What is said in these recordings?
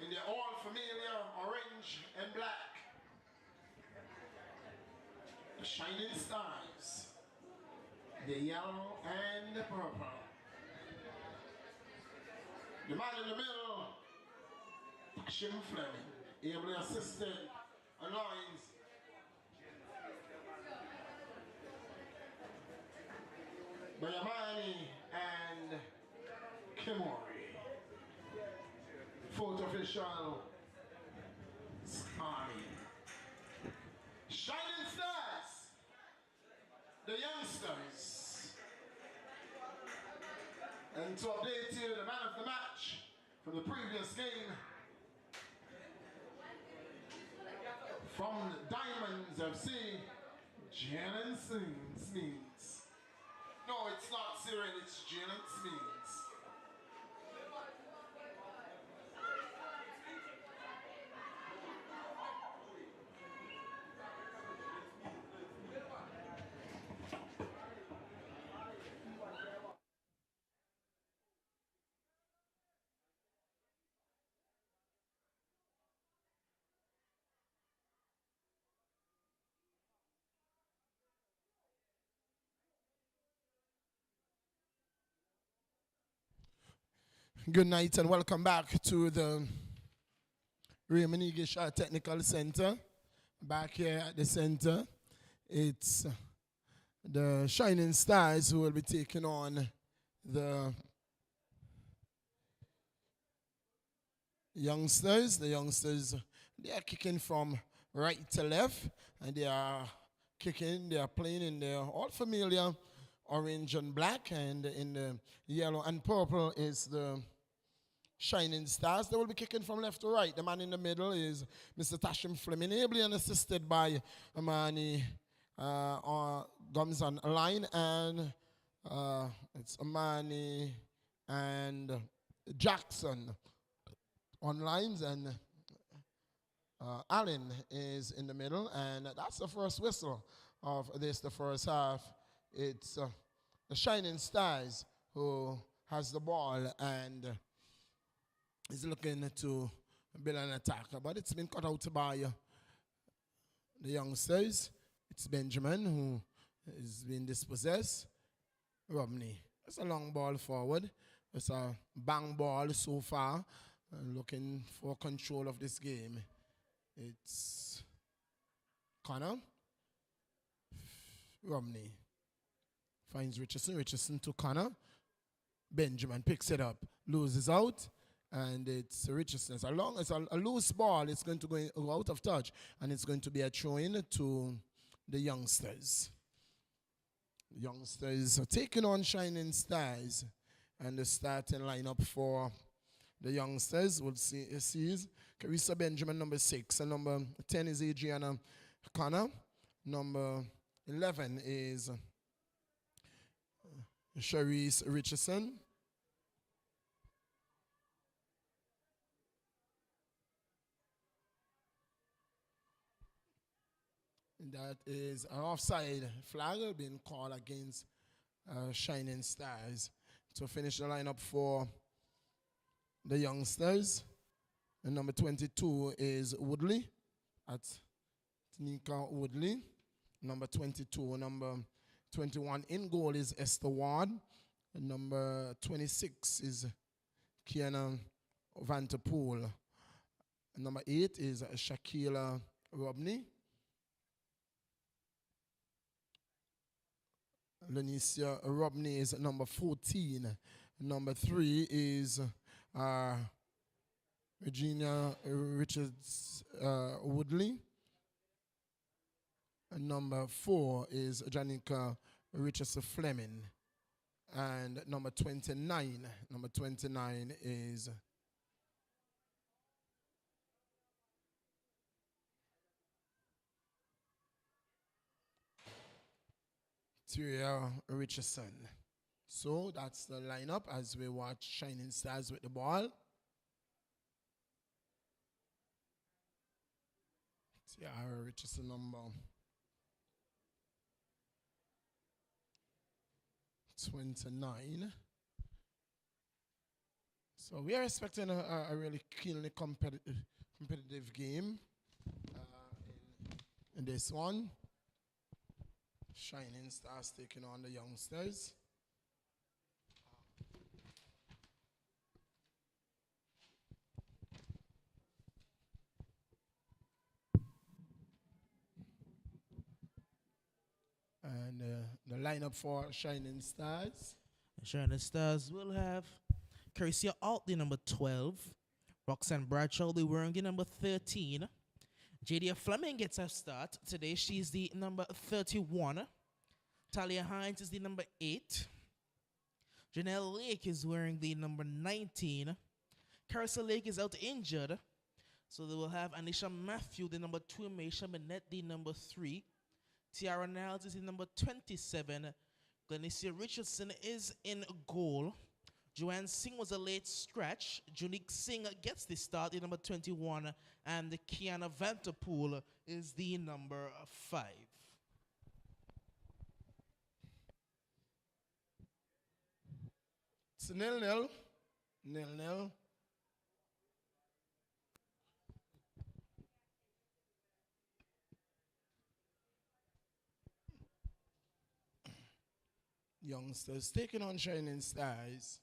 in their all familiar orange and black, the Shining Stars, the yellow and the purple. The man in the middle, Tashim Fleming, ably assisted on lines by Yamani and Kimori. Fourth official, Scotty. Shining Stars, the youngsters. And to update you, the man of the match from the previous game, from Diamonds FC, Jalen Smeens. No, it's not Cyril, it's Jalen Smeens. Good night and welcome back to the Raymond Eagle Technical Center. Back here at the center, it's the Shining Stars who will be taking on the youngsters. The youngsters, they are kicking from right to left, and they are playing in their all familiar orange and black, and in the yellow and purple is the Shining Stars. They will be kicking from left to right. The man in the middle is Mr. Tashim Fleming, ably and assisted by Amani Gums on a line, and it's Amani and Jackson on lines, and Allen is in the middle, and that's the first whistle of this, the first half. It's the Shining Stars who has the ball and is looking to build an attack, but it's been cut out by the youngsters. It's Benjamin who is being dispossessed. Romney. It's a long ball forward. It's a bang ball so far. Looking for control of this game. It's Connor. Romney finds Richardson. Richardson to Connor. Benjamin picks it up, loses out, and it's Richardson. It's a loose ball. It's going to go out of touch, and it's going to be a throw-in to the youngsters. Youngsters are taking on Shining Stars, and the starting lineup for the youngsters will see is Carissa Benjamin, number 6, and number 10 is Adriana Connor. Number 11 is Sharice Richardson. That is an offside flag being called against Shining Stars. To finish the lineup for the youngsters, and number 22 is Woodley. That's Tanika Woodley. Number 22. Number 21 in goal is Esther Ward. And number 26 is Kiana Vanterpool. Number 8 is Shakila Robney. Lenicia Robney is number 14. Number 3 is Regina Richards Woodley. And number 4 is Janica Richardson Fleming. And number 29 is Tyria Richardson. So that's the lineup as we watch Shining Stars with the ball. Tyria Richardson, number 29. So we are expecting a really keenly competitive game in this one. Shining Stars taking on the youngsters. And the lineup for Shining Stars. Shining Stars will have Cursia Alt, the number 12. Roxanne Bradshaw, the wearing the number 13. Jadia Fleming gets a start. Today she's the number 31. Talia Hines is the number 8. Janelle Lake is wearing the number 19. Carissa Lake is out injured. So they will have Anisha Matthew, the number 2. Maisha Minette, the number 3. Tiara Niles is the number 27. Glenicia Richardson is in goal. Joanne Singh was a late scratch. Junique Singh gets the start, the number 21. And Kiana Vanterpool is the number 5. It's 0-0. 0-0. Youngsters taking on Shining Stars.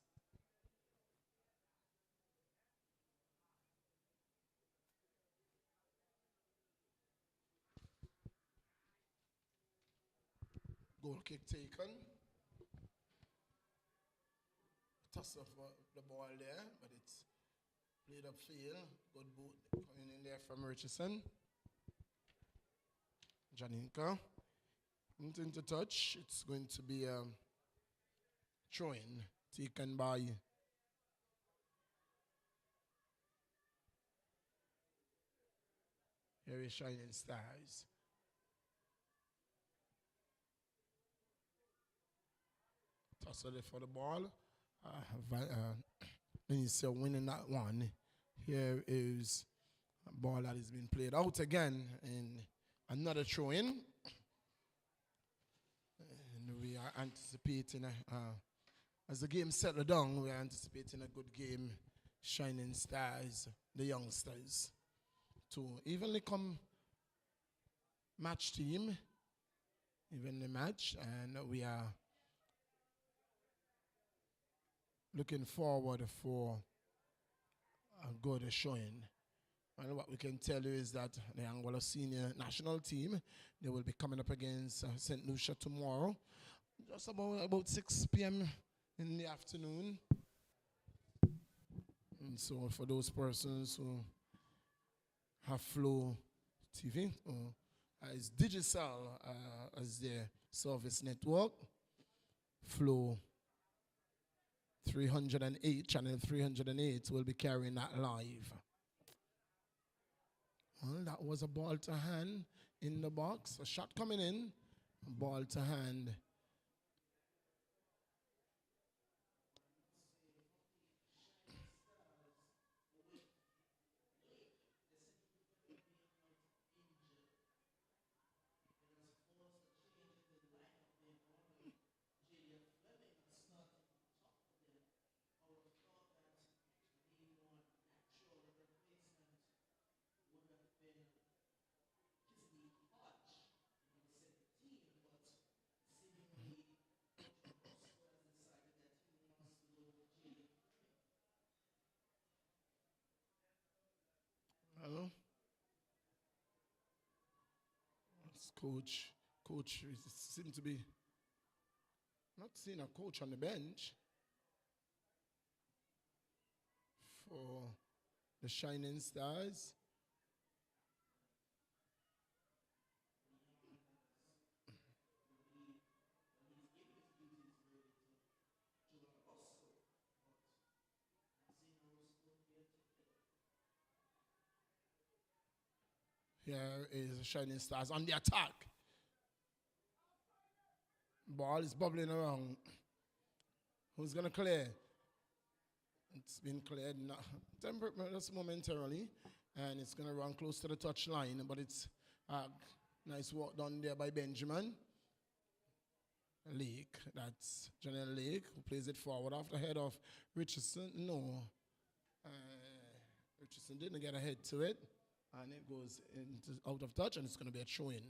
Goal kick taken. Toss of the ball there, but it's played upfield. Good boot coming in there from Richardson. Janinka. Nothing to touch. It's going to be throw-in taken by here is Shining Stars. Tussle for the ball. Instead winning that one. Here is a ball that has been played out again and another throw-in. And we are anticipating, as the game settles down, we are anticipating a good game. Shining Stars, the youngsters, to evenly come match team, evenly match, and we are looking forward for a good showing. And what we can tell you is that the Angola senior national team, they will be coming up against St. Lucia tomorrow, just about 6 p.m. in the afternoon. And so for those persons who have Flow TV, as Digicel as their service network, Flow 308, channel 308 will be carrying that live. Well, that was a ball to hand in the box. A shot coming in, a ball to hand. Hello? It's coach. Coach seems to be not seeing a coach on the bench for the Shining Stars. Here is the Shining Stars on the attack. Ball is bubbling around. Who's going to clear? It's been cleared just momentarily, and it's going to run close to the touch line, but it's nice work done there by Benjamin Lake. That's Janelle Lake, who plays it forward off the head of Richardson. No, Richardson didn't get a head to it, and it goes into out of touch, and it's going to be a throw-in.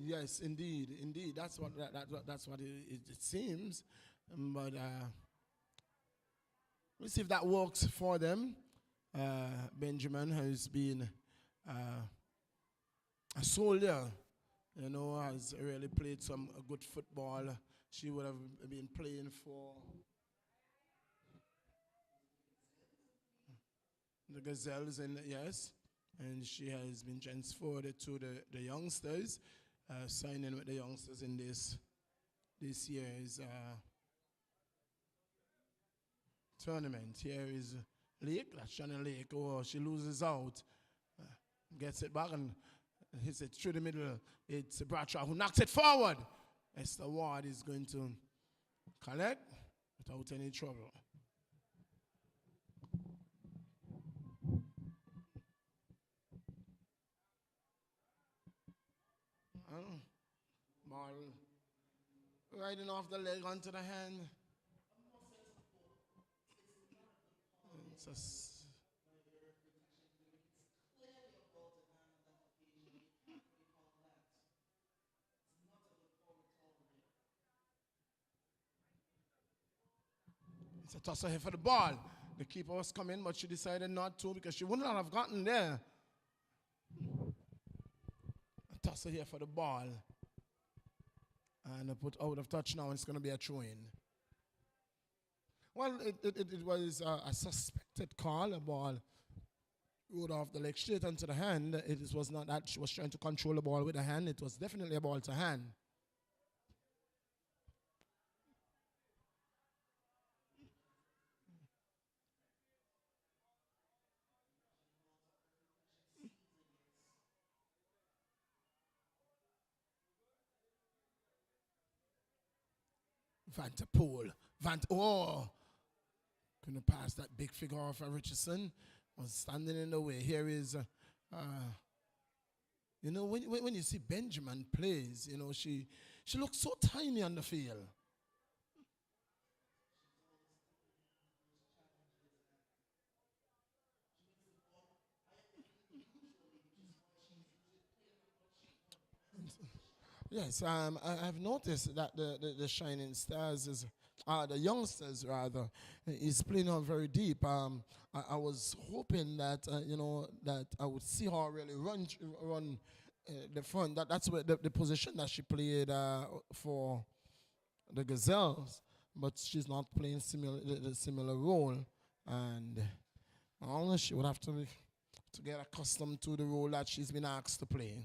Yes, indeed, indeed. That's what it seems. But let's see if that works for them. Benjamin has been a soldier, has really played some good football. She would have been playing for the Gazelles, and yes, and she has been transferred to the youngsters, signing with the youngsters in this year's tournament. Here is Lake, that's Shannon Lake. Oh, she loses out, gets it back and hits it through the middle. It's Bradshaw who knocks it forward. Esther Ward is going to collect without any trouble. Ball riding off the leg onto the hand. It's a tosser here for the ball. The keeper was coming, but she decided not to because she would not have gotten there. A tosser here for the ball. And put out of touch now, and it's going to be a throw-in. Well, it was a suspected call. A ball rode off the leg straight onto the hand. It was not that she was trying to control the ball with the hand. It was definitely a ball to hand. Vanterpool. Couldn't pass that big figure off of Richardson. Was standing in the way. Here is, when you see Benjamin plays, she looks so tiny on the field. Yes, I've noticed that the Shining Stars the youngsters rather, is playing out very deep. I was hoping that that I would see her really run the front. That's where the position that she played for the Gazelles, but she's not playing the similar role, and honestly, she would have to get accustomed to the role that she's been asked to play.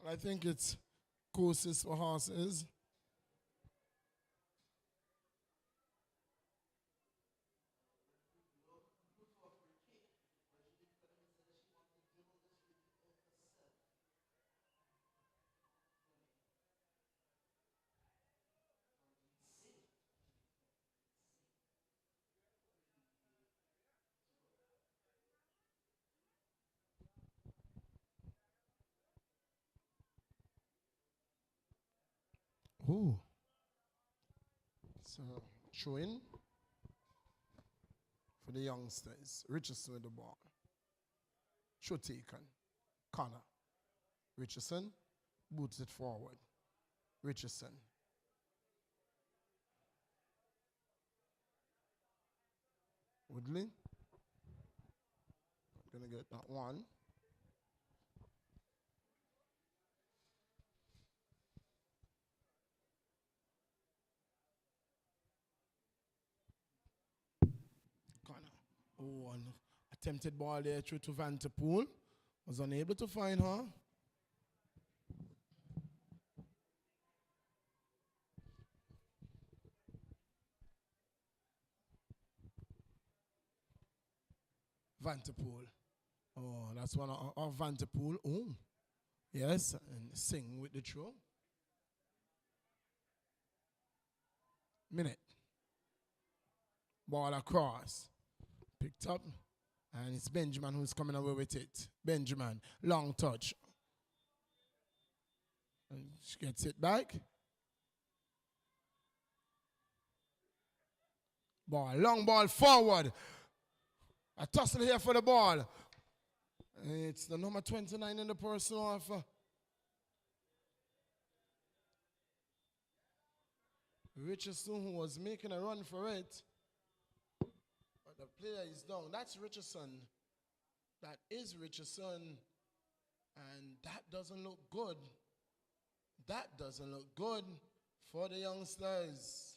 I think it's courses for horses. Ooh. So, throwing for the youngsters. Richardson with the ball. Show taken. Connor. Richardson boots it forward. Richardson. Woodley. Gonna get that one. Connor. Oh, an attempted ball there through to Vanterpool. Was unable to find her. Vanterpool. Oh, that's one of Vanterpool. Oh, yes, and sing with the throw. Minute. Ball across. Picked up. And it's Benjamin who's coming away with it. Benjamin, long touch. And she gets it back. Ball, long ball forward. A tussle here for the ball. It's the number 29 in the person of Richardson, who was making a run for it. But the player is down. That's Richardson. That is Richardson. And that doesn't look good. That doesn't look good for the youngsters.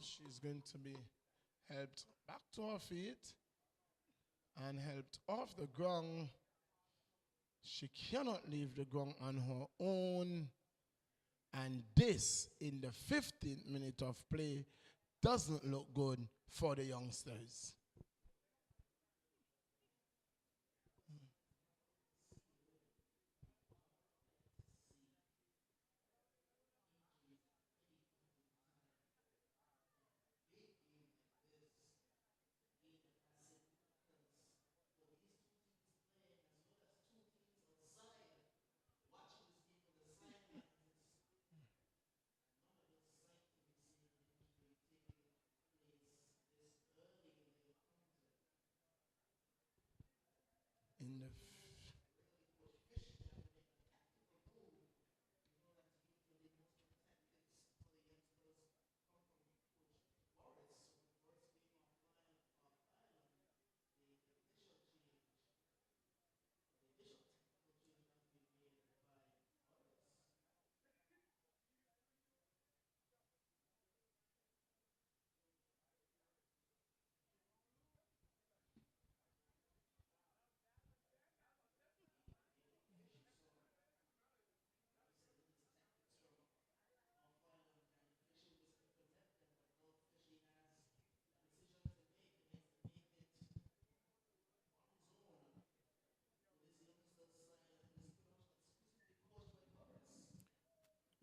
She's going to be helped back to her feet and helped off the ground. She cannot leave the ground on her own. And this, in the 15th minute of play, doesn't look good for the youngsters. In the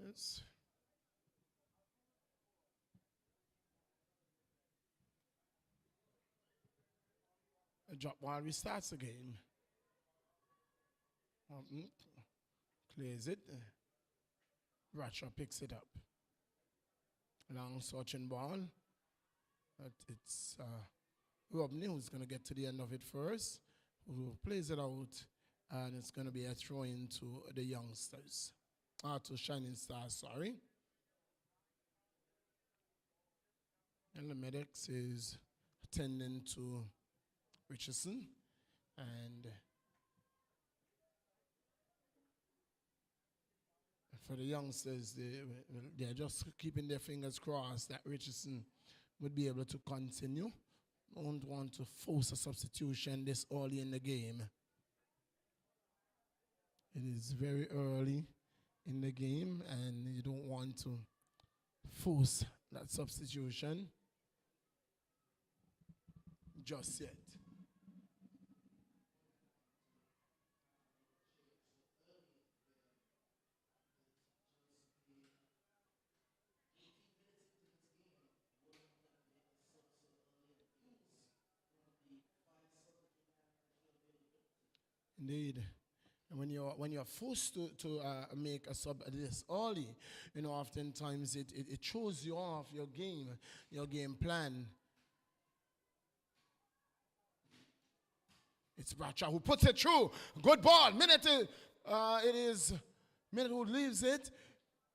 It's a drop while we start the game. Clears it. Ratcher picks it up. Long searching ball. But it's Robney who's going to get to the end of it first. Who plays it out. And it's going to be a throw in to the youngsters. To Shining Stars, sorry. And the medics is attending to Richardson. And for the youngsters, they're just keeping their fingers crossed that Richardson would be able to continue. Don't want to force a substitution this early in the game. It is very early in the game, and you don't want to force that substitution just yet. Indeed. And when you're forced to make a sub this early, oftentimes it throws you off your game plan. It's Bradshaw who puts it through. Good ball. Minute, it is Minute who leaves it.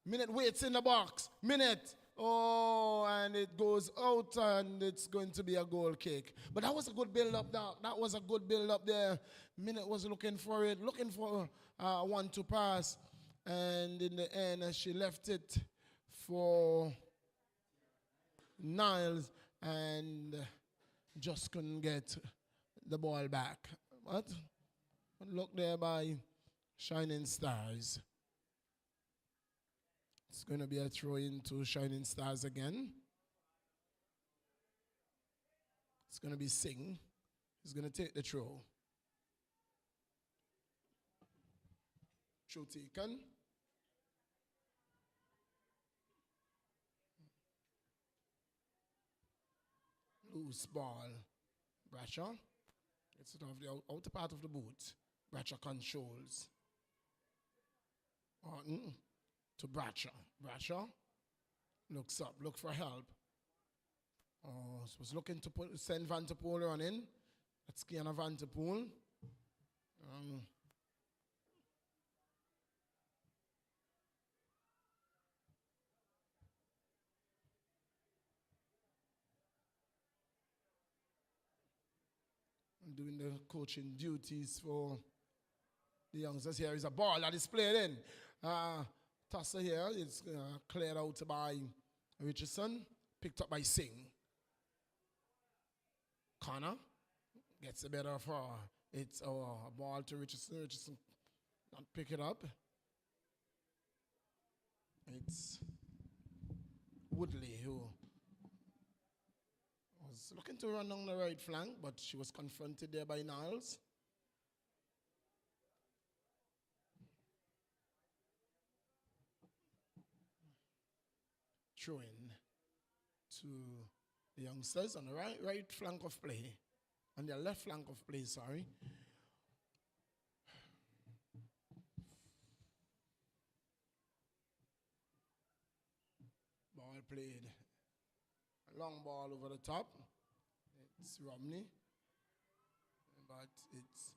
Minute waits in the box. Minute. Oh, and it goes out, and it's going to be a goal kick. But that was a good build-up, that was a good build-up there. Minute was looking for it, looking for one to pass. And in the end, she left it for Niles and just couldn't get the ball back. But look there by Shining Stars. It's going to be a throw into Shining Stars again. It's going to be Singh. He's going to take the throw. Throw taken. Loose ball. Bradshaw gets it off the outer part of the boot. Bradshaw controls. Orton to Bradshaw. Bradshaw looks up, look for help. Oh, was looking to send Van der Poel on in. That's Kiana Van der Poel. Doing the coaching duties for the youngsters. Here is a ball that is played in. Tosser here is cleared out by Richardson, picked up by Singh. Connor gets the better of her. It's a ball to Richardson. Richardson not pick it up. It's Woodley who was looking to run down the right flank, but she was confronted there by Niles. Throwing to the youngsters on the right flank of play, on their left flank of play, sorry. Ball played. A long ball over the top. It's Romney, but it's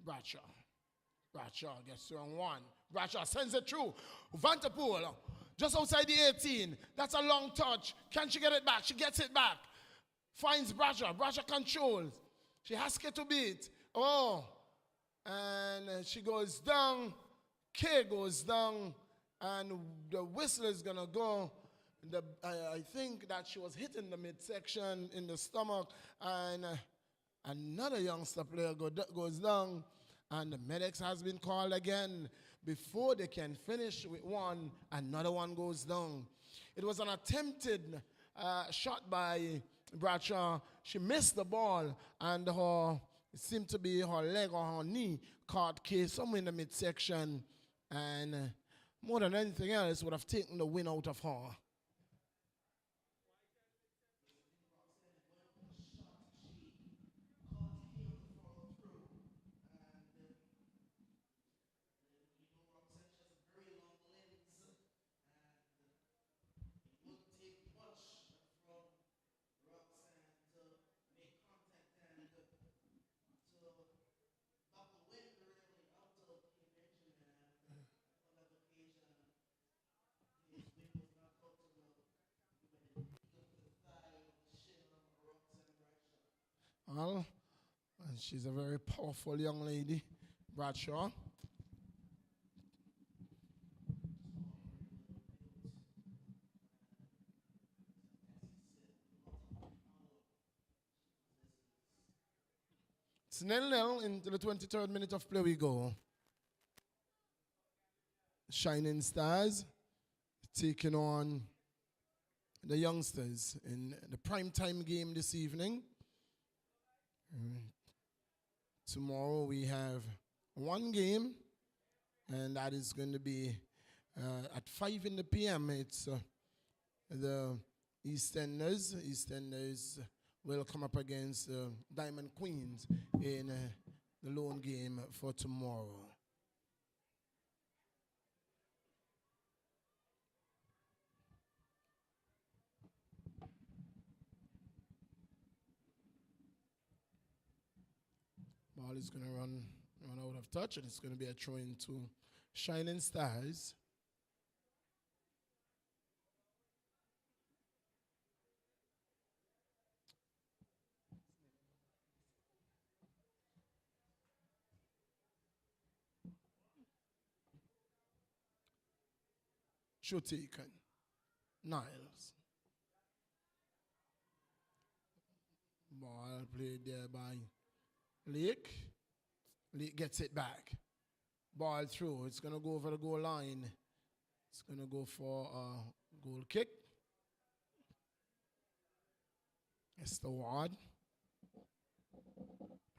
Bradshaw. Bradshaw gets through on one. Bradshaw sends it through. Van der Poel, just outside the 18. That's a long touch. Can she get it back? She gets it back. Finds Bradshaw. Bradshaw controls. She has to beat. Oh. And she goes down. K goes down. And the whistle is going to go. I think that she was hit in the midsection, in the stomach. And another youngster player goes down. And the medics has been called again. Before they can finish with one, another one goes down. It was an attempted shot by Bradshaw. She missed the ball, and it seemed to be her leg or her knee caught K somewhere in the midsection. And more than anything else, would have taken the win out of her. Well, and she's a very powerful young lady, Bradshaw. It's 0-0 into the 23rd minute of play we go. Shining Stars taking on the youngsters in the primetime game this evening. Tomorrow we have one game, and that is going to be at 5 in the p.m. It's the EastEnders. EastEnders will come up against Diamond Queens in the lone game for tomorrow. Ball is going to run out of touch, and it's going to be a throw into Shining Stars. Throw taken. Niles. Ball played there by Lake. Lake gets it back. Ball through. It's going to go over the goal line. It's going to go for a goal kick. Esther Ward.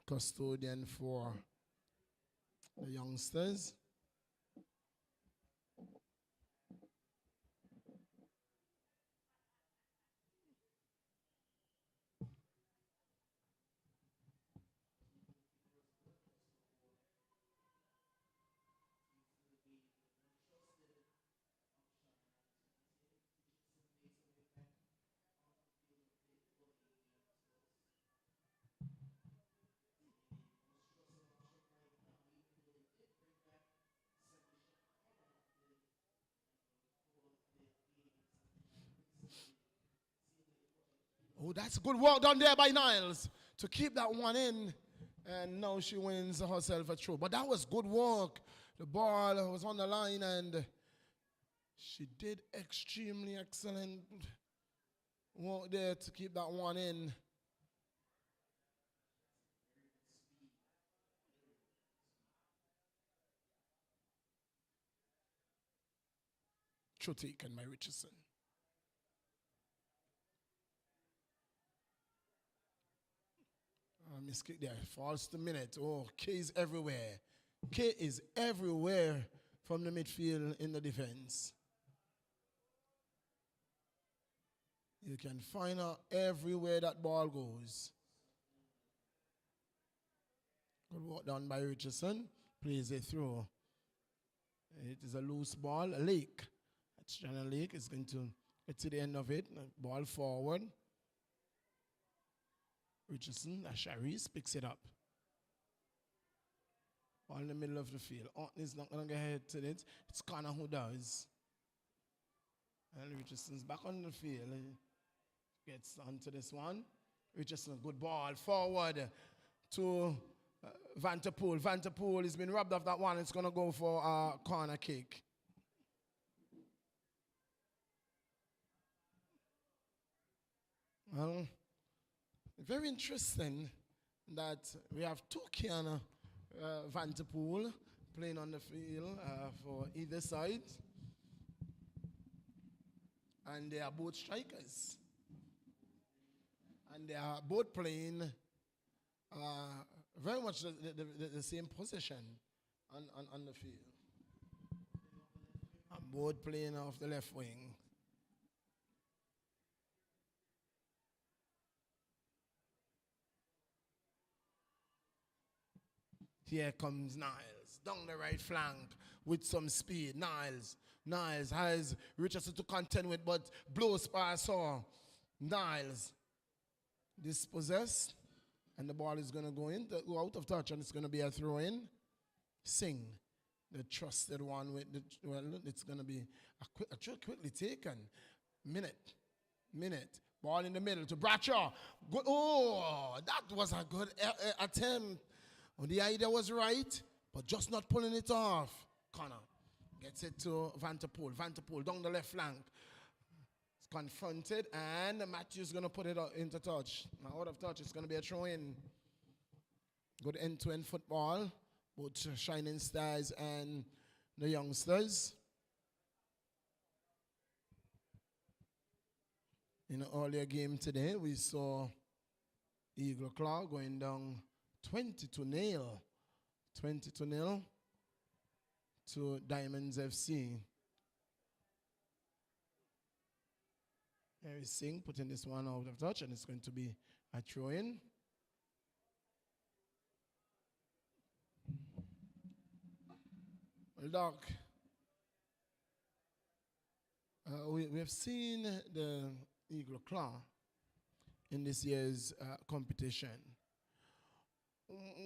Custodian for the youngsters. Oh, that's good work done there by Niles to keep that one in. And now she wins herself a throw. But that was good work. The ball was on the line and she did extremely excellent work there to keep that one in. Throw taken by Richardson. Miss Kick there, falls to minute. Oh, K is everywhere. K is everywhere from the midfield in the defense. You can find her everywhere that ball goes. Good work done by Richardson. Plays it through. It is a loose ball. Lake. That's Channel Lake is going to get to the end of it. Ball forward. Richardson, Sharice picks it up. Ball in the middle of the field. Orton is not going to get ahead to it. It's Connor who does. And Richardson's back on the field. Gets onto this one. Richardson, good ball. Forward to Vanterpool. Vanterpool has been robbed of that one. It's going to go for a corner kick. Well, very interesting that we have two Kiana Vanterpool playing on the field for either side. And they are both strikers. And they are both playing very much the same position on the field. And both playing off the left wing. Here comes Niles down the right flank with some speed. Niles has Richardson to contend with, but blows past her. Niles dispossessed, and the ball is going to go out of touch, and it's going to be a throw in. Singh, the trusted one with the, well, it's going to be a throw quickly taken. Minute. Ball in the middle to Bradshaw. Good. Oh, that was a good attempt. Well, the idea was right, but just not pulling it off. Connor gets it to Vanterpool. Vanterpool down the left flank. It's confronted, and Matthew's going to put it into touch. Now, out of touch, it's going to be a throw-in. Good end-to-end football. Both Shining Stars and the youngsters. In an earlier game today, we saw Eagle Claw going down 20-0 to Diamonds FC. Harry Singh putting this one out of touch, and it's going to be a throw-in. Well, Doc, we have seen the Eagle Claw in this year's competition.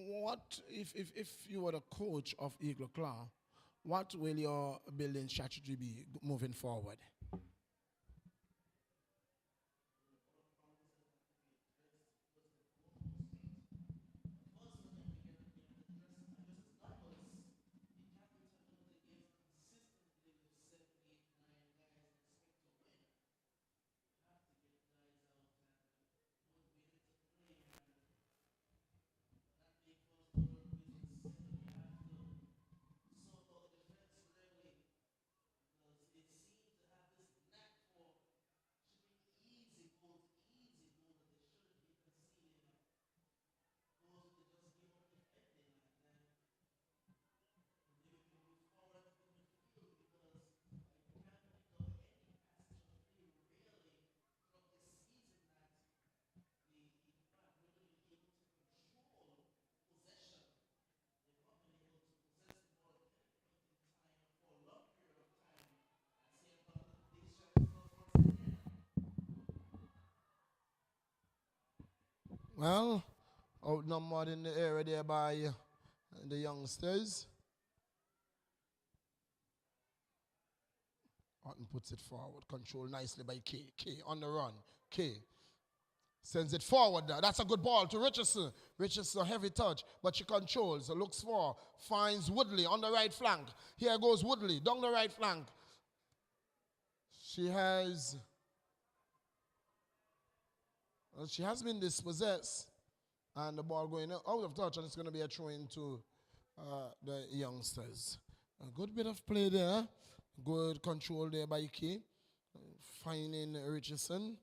What if you were the coach of Eagle Claw, what will your building strategy be moving forward? Well, outnumbered in the area there by the youngsters. Orton puts it forward, controlled nicely by K. K on the run. K sends it forward there. That's a good ball to Richardson. Richardson, heavy touch, but she controls, looks for, finds Woodley on the right flank. Here goes Woodley down the right flank. She has been dispossessed, and the ball going out of touch, and it's going to be a throw into the youngsters. A good bit of play there. Good control there by Key. Finding Richardson.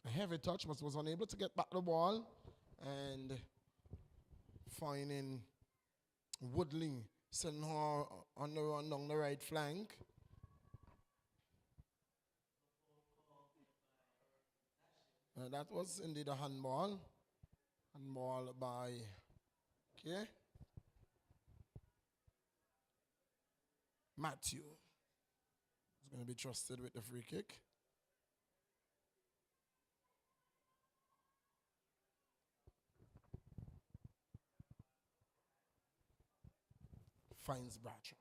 A heavy touch, but was unable to get back the ball. And finding Woodley, sending her on the run down the right flank. That was indeed a handball. Handball by Key. Matthew is going to be trusted with the free kick. Finds Bradshaw.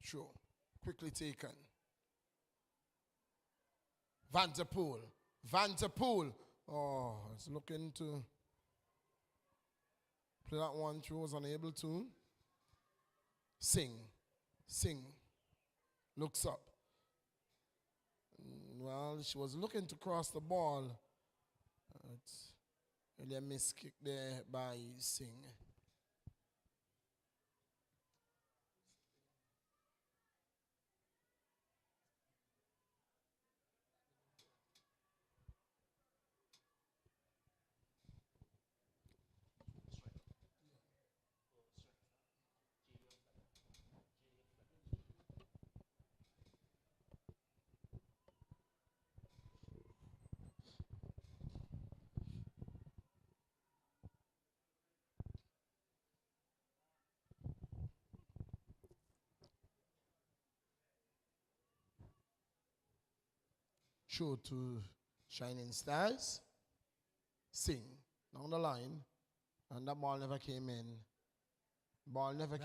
Sure. Quickly taken. Vanterpool. Vanterpool. Oh, it's looking to play that one through. Was unable to. Sing. Looks up. Well, she was looking to cross the ball. It's really a miss kick there by Singh. Show to Shining Stars. Sing down the line. And that ball never came in. The ball never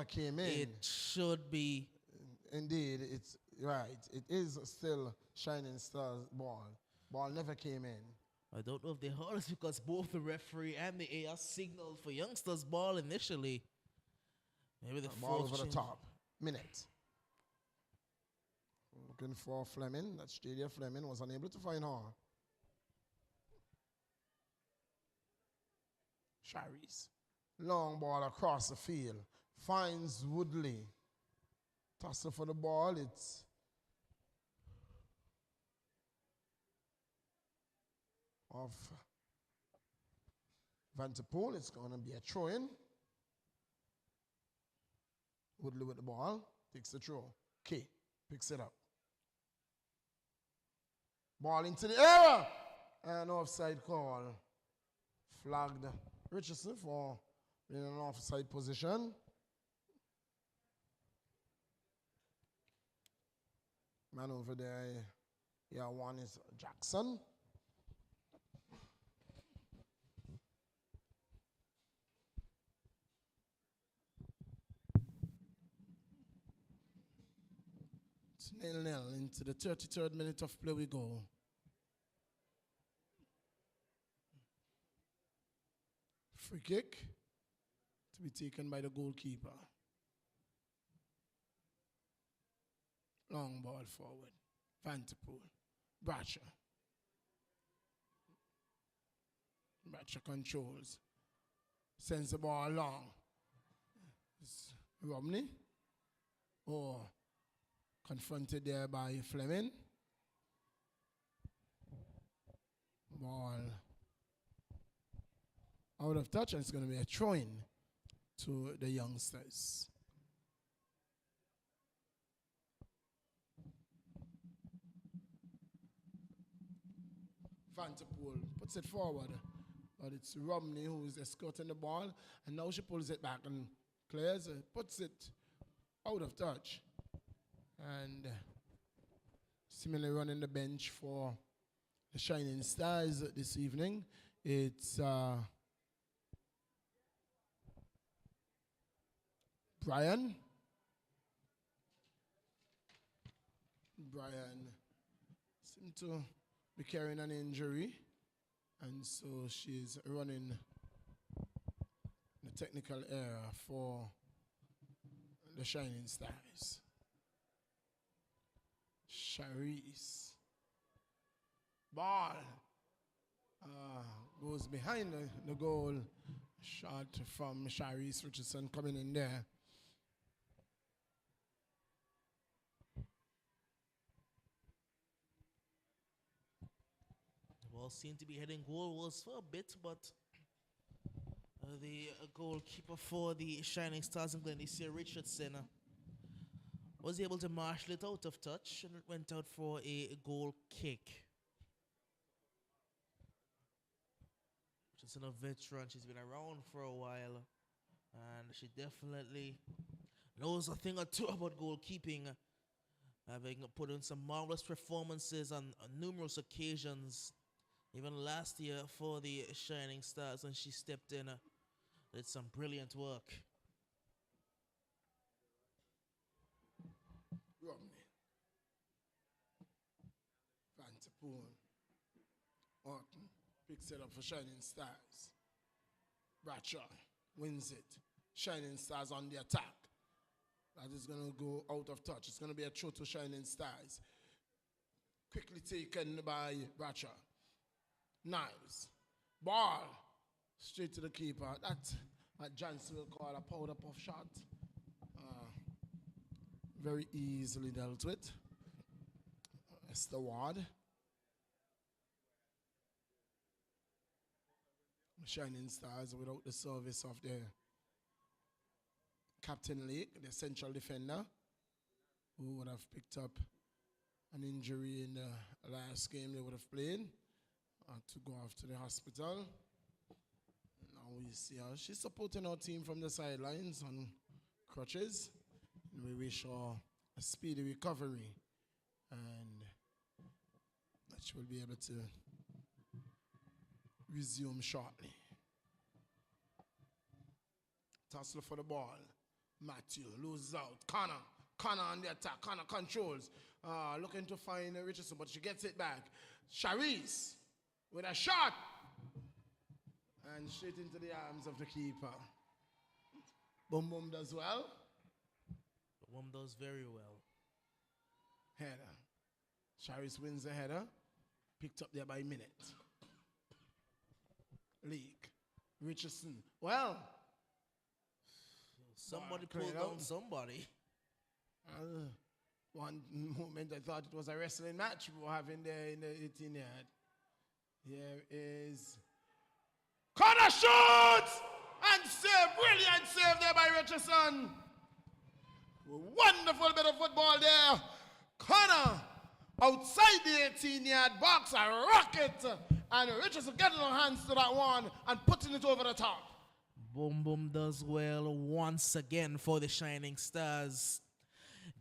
came in. It should be. Indeed, it's right. It is still Shining Stars ball. Ball never came in. I don't know if they heard us because both the referee and the AR signaled for youngsters ball initially. Maybe the ball over the top. Minute. Looking for Fleming. That's Jadia Fleming. Was unable to find her. Charis. Long ball across the field. Finds Woodley. Tussle for the ball. It's of Vanterpool. It's going to be a throw-in. Woodley with the ball. Takes the throw. K picks it up. Ball into the air. And offside call. Flagged Richardson for being in an offside position. Man over there, yeah, one is Jackson. 0-0 into the 33rd minute of play we go. Free kick to be taken by the goalkeeper. Long ball forward. Vanderpool. Bradshaw. Bradshaw controls. Sends the ball long. It's Romney. Oh, confronted there by Fleming. Ball out of touch, and it's going to be a throw-in to the youngsters. Vanderpool puts it forward, but it's Romney who is escorting the ball, and now she pulls it back and clears it, puts it out of touch. And similarly running the bench for the Shining Stars this evening, it's Brian. Brian seemed to be carrying an injury, and so she's running the technical area for the Shining Stars. Charisse. Ball goes behind the goal. Shot from Charisse Richardson coming in there. The ball seemed to be heading goalwards for a bit, but the goalkeeper for the Shining Stars in Glenecia, Richardson, was able to marshal it out of touch, and it went out for a goal kick. Richardson, a veteran, she's been around for a while, and she definitely knows a thing or two about goalkeeping, having put in some marvelous performances on numerous occasions, even last year for the Shining Stars when she stepped in, did some brilliant work. Romney. Vanderpool. Orton picks it up for Shining Stars. Bradshaw wins it. Shining Stars on the attack. That is going to go out of touch. It's going to be a throw to Shining Stars. Quickly taken by Bradshaw. Nice. Ball. Straight to the keeper. That Johnson will call a powder puff shot. Very easily dealt with. Esther Ward. Shining Stars without the service of the Captain Lake, the central defender, who would have picked up an injury in the last game they would have played, to go off to the hospital. Now we see her. She's supporting our team from the sidelines on crutches. And we wish her a speedy recovery, and that she will be able to resume shortly. Tussle for the ball. Matthew loses out. Connor on the attack. Connor controls. Looking to find Richardson, but she gets it back. Charisse with a shot. And straight into the arms of the keeper. Boom Boom does well. Boom does very well. Header. Charisse wins the header. Picked up there by a minute. League. Richardson. Well. Somebody pulled down somebody. One moment I thought it was a wrestling match we were having there in the 18 yard. Here is Connor shoots and save. Brilliant save there by Richardson. Wonderful bit of football there. Connor outside the 18-yard box, a rocket, and Richardson getting her hands to that one and putting it over the top. Boom Boom does well once again for the Shining Stars.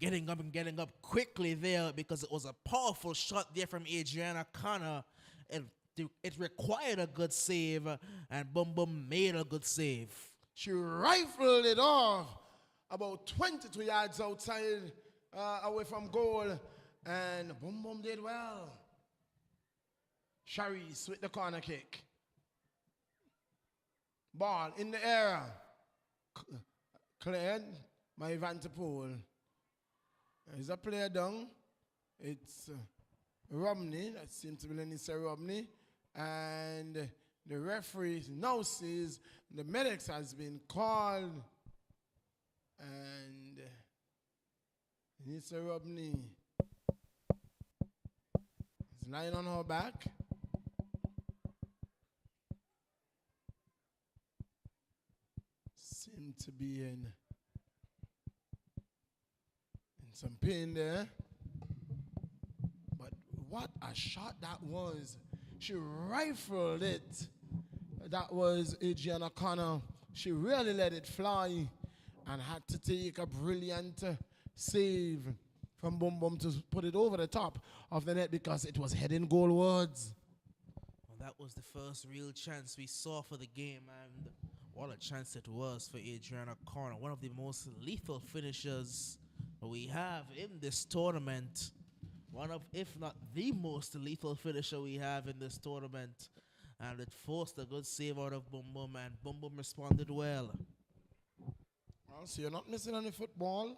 Getting up quickly there because it was a powerful shot there from Adriana Connor. It required a good save, and Boom Boom made a good save. She rifled it off about 22 yards outside away from goal. And Boom Boom did well. Sharice with the corner kick. Ball in the air. Cleared by Van de Poel. There's a player down. It's Romney. That seems to be Lenny Romney. And the referee now says the medics has been called. And Lenny Romney is lying on her back. Seem to be in some pain there. But what a shot that was. She rifled it. That was Adriana Connor. She really let it fly and had to take a brilliant save from Boom Boom to put it over the top of the net because it was heading goalwards. Well, that was the first real chance we saw for the game, and what a chance it was for Adriana Connor, one of the most lethal finishers we have in this tournament. One of, if not the most lethal finisher we have in this tournament. And it forced a good save out of Boom Boom, and Boom Boom responded well. Well, so you're not missing any football.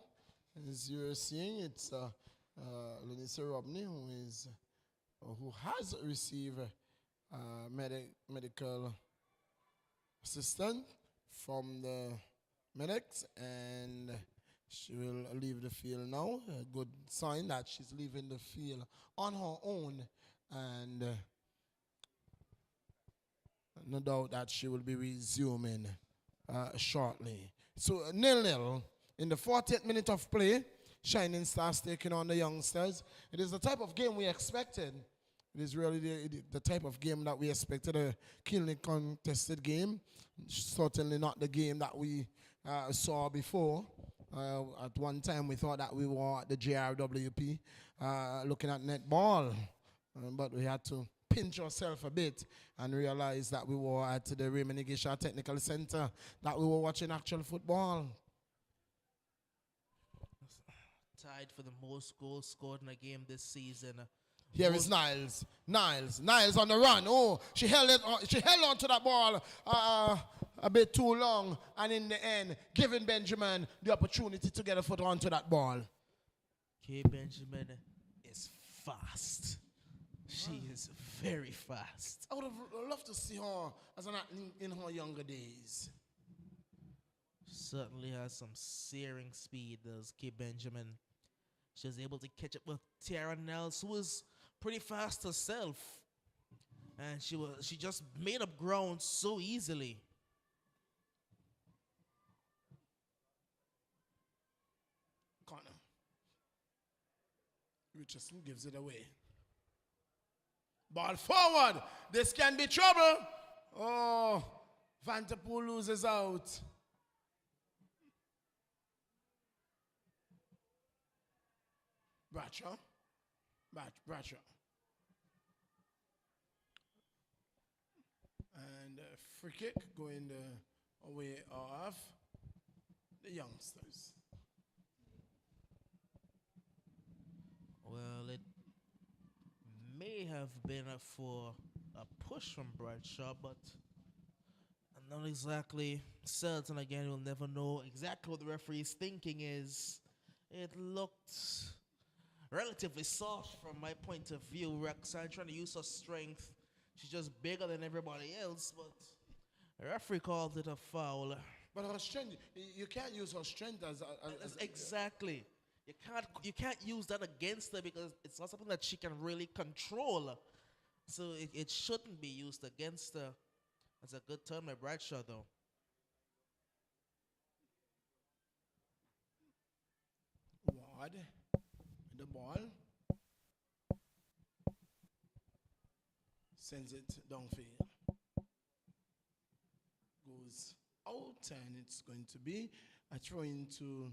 As you're seeing, it's Lenny Robney who has received medical assistance from the medics, and she will leave the field now. A good sign that she's leaving the field on her own, and no doubt that she will be resuming shortly. So 0-0 in the 40th minute of play. Shining Stars taking on the Youngsters. It is the type of game we expected. It is really the type of game that we expected, a keenly contested game. Certainly not the game that we saw before. At one time, we thought that we were at the JRWP looking at netball. But we had to pinch ourselves a bit and realize that we were at the Raymond Igisha Technical Center, that we were watching actual football. Tied for the most goals scored in a game this season. Here is Niles. Niles on the run. Oh, she held on to that ball a bit too long, and in the end, giving Benjamin the opportunity to get a foot onto that ball. Kay Benjamin is fast. She is very fast. I would have loved to see her as an athlete in her younger days. Certainly has some searing speed, does Kay Benjamin. She was able to catch up with Tiara Nels, who was pretty fast herself. And she just made up ground so easily. Corner. Richardson gives it away. Ball forward. This can be trouble. Oh, Van de Poel loses out. Bradshaw. And free kick going the way of the Youngsters. Well, it may have been for a push from Bradshaw, but I'm not exactly certain. Again, we'll never know exactly what the referee's thinking is. It looked relatively soft from my point of view. Roxanne trying to use her strength. She's just bigger than everybody else, but the referee called it a foul. But her strength, you can't use her strength as exactly. You can't use that against her because it's not something that she can really control. So it shouldn't be used against her. That's a good turn by Bradshaw, though. Ward, the ball. Sends it downfield. Goes out, and it's going to be a throw into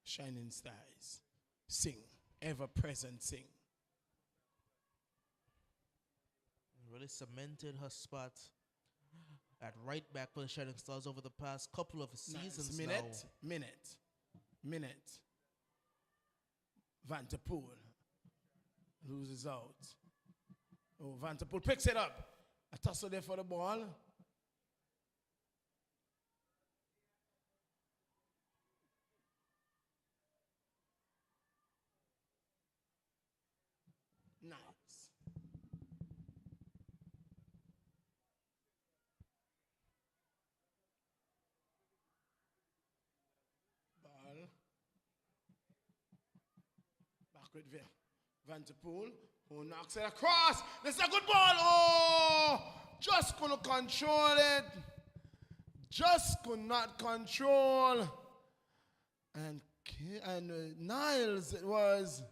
Shining Stars. Sing, ever present Sing. Really cemented her spot at right back for the Shining Stars over the past couple of seasons. Minute. Vanterpool loses out. Oh, Vanterpool picks it up. A tussle there for the ball. Nice. Ball. Back with Vanterpool, who knocks it across. This is a good ball. Oh, just couldn't control it. Just could not control. And Niles, it was.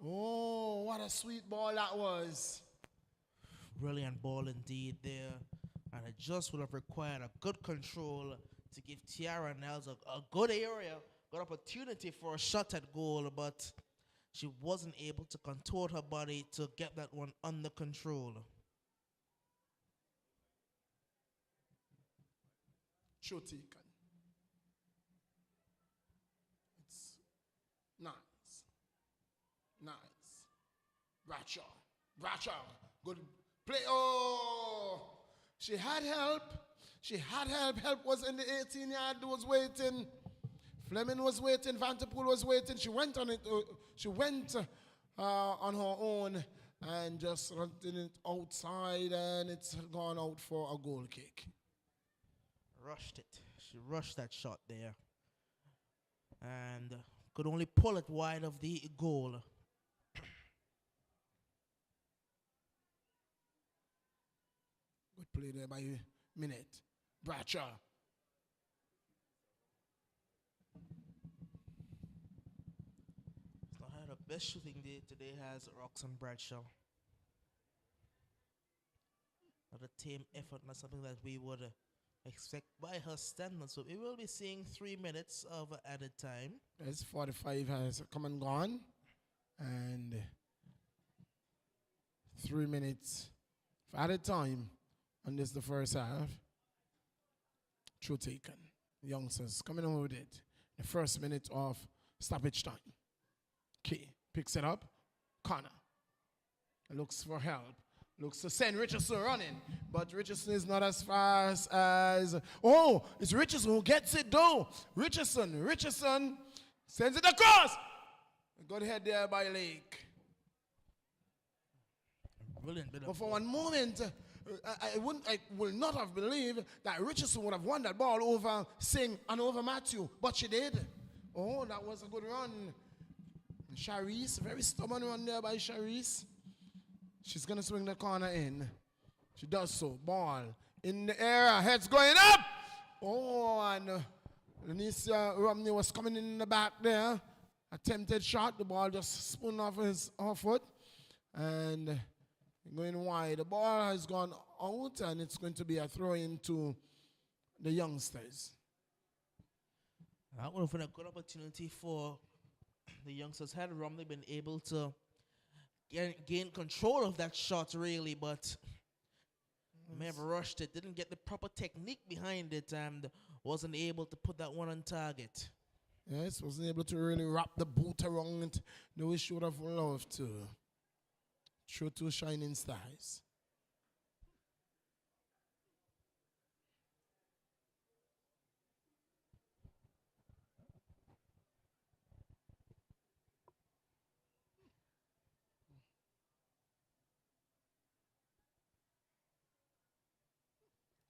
Oh, what a sweet ball that was. Brilliant ball indeed there. And it just would have required a good control to give Tiara Niles a good area, good opportunity for a shot at goal, but she wasn't able to contort her body to get that one under control. True taken. It's nice. Nice. Bradshaw. Good play. Oh, she had help. Help was in the 18-yard. Was waiting. Fleming was waiting. Vanterpool was waiting. She went on it. She went on her own and just running it outside, and it's gone out for a goal kick. Rushed it. She rushed that shot there, and could only pull it wide of the goal. Good play there by Minute. Bradshaw. It's not had the best shooting day today, has Roxanne Bradshaw. Not a tame effort, not something that we would expect by her standards. So we will be seeing 3 minutes of added time. Yes, 45 has come and gone. And 3 minutes of added time. And this is the first half. True taken. Youngsters coming on with it. The first minute of stoppage time. Key picks it up. Connor looks for help. Looks to send Richardson running. But Richardson is not as fast as... Oh, it's Richardson who gets it though. Richardson sends it across. Good head there by Lake. Brilliant bit of But for ball. one moment, I will not have believed that Richardson would have won that ball over Singh and over Matthew. But she did. Oh, that was a good run. Charisse, very stubborn run there by Charisse. She's going to swing the corner in. She does so. Ball in the air. Head's going up. Oh, and Lenicia Romney was coming in the back there. Attempted shot. The ball just spun off her foot. And going wide. The ball has gone out, and it's going to be a throw into the youngsters. That would have been a good opportunity for the youngsters. Had Romney been able to gain control of that shot, really, but may have rushed it, didn't get the proper technique behind it, and wasn't able to put that one on target. Yes, wasn't able to really wrap the boot around it the way she would have loved to. True to shining stars.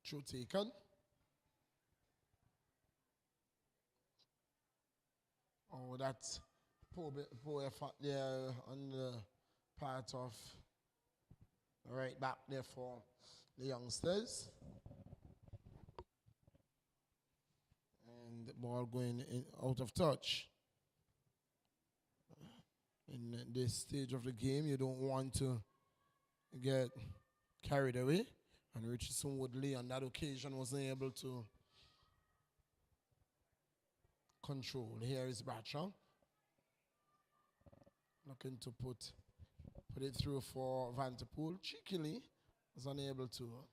True taken. Oh, that's poor effort there on the part of right back there for the youngsters. And the ball going out of touch. In this stage of the game, you don't want to get carried away. And Richardson Woodley on that occasion wasn't able to control. Here is Bradshaw. Looking to put it through for Vanterpool. Cheekily was unable to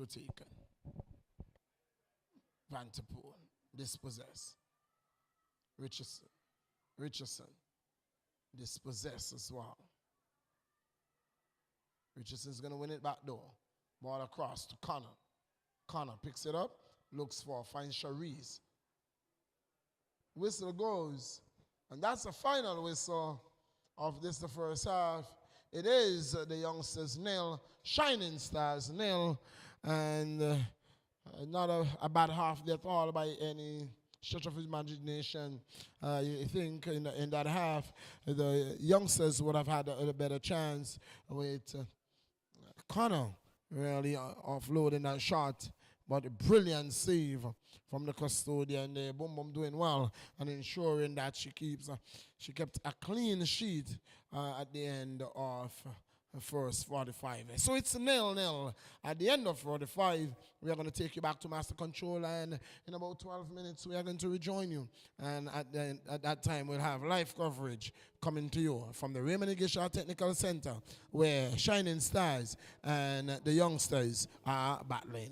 taken. Vanterpool dispossess. Richardson dispossessed as well. Richardson's going to win it back door. Ball across to Connor. Connor picks it up, looks for, finds Sharice. Whistle goes. And that's the final whistle of this, the first half. It is the youngsters nil, Shining Stars nil, and not a bad half at all by any stretch of imagination. You think in that half, the youngsters would have had a better chance with Connor really offloading that shot, but a brilliant save from the custodian there. Boom Boom doing well and ensuring that she kept a clean sheet at the end of the first 45. So it's 0-0. At the end of 45, we are going to take you back to Master Control, and in about 12 minutes, we are going to rejoin you. And at that time, we'll have live coverage coming to you from the Raymond Igisha Technical Center, where Shining Stars and the youngsters are battling.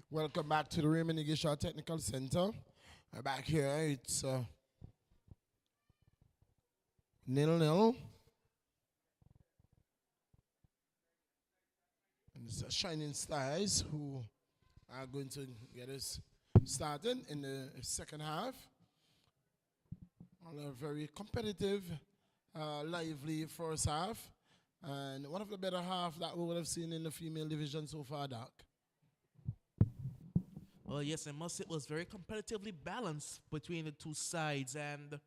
Welcome back to the Raymond Igisha Technical Center. Back here, it's 0-0. And it's Shining Stars who are going to get us started in the second half. On a very competitive, lively first half. And one of the better half that we would have seen in the female division so far, Doc. Well, yes, I must say it was very competitively balanced between the two sides and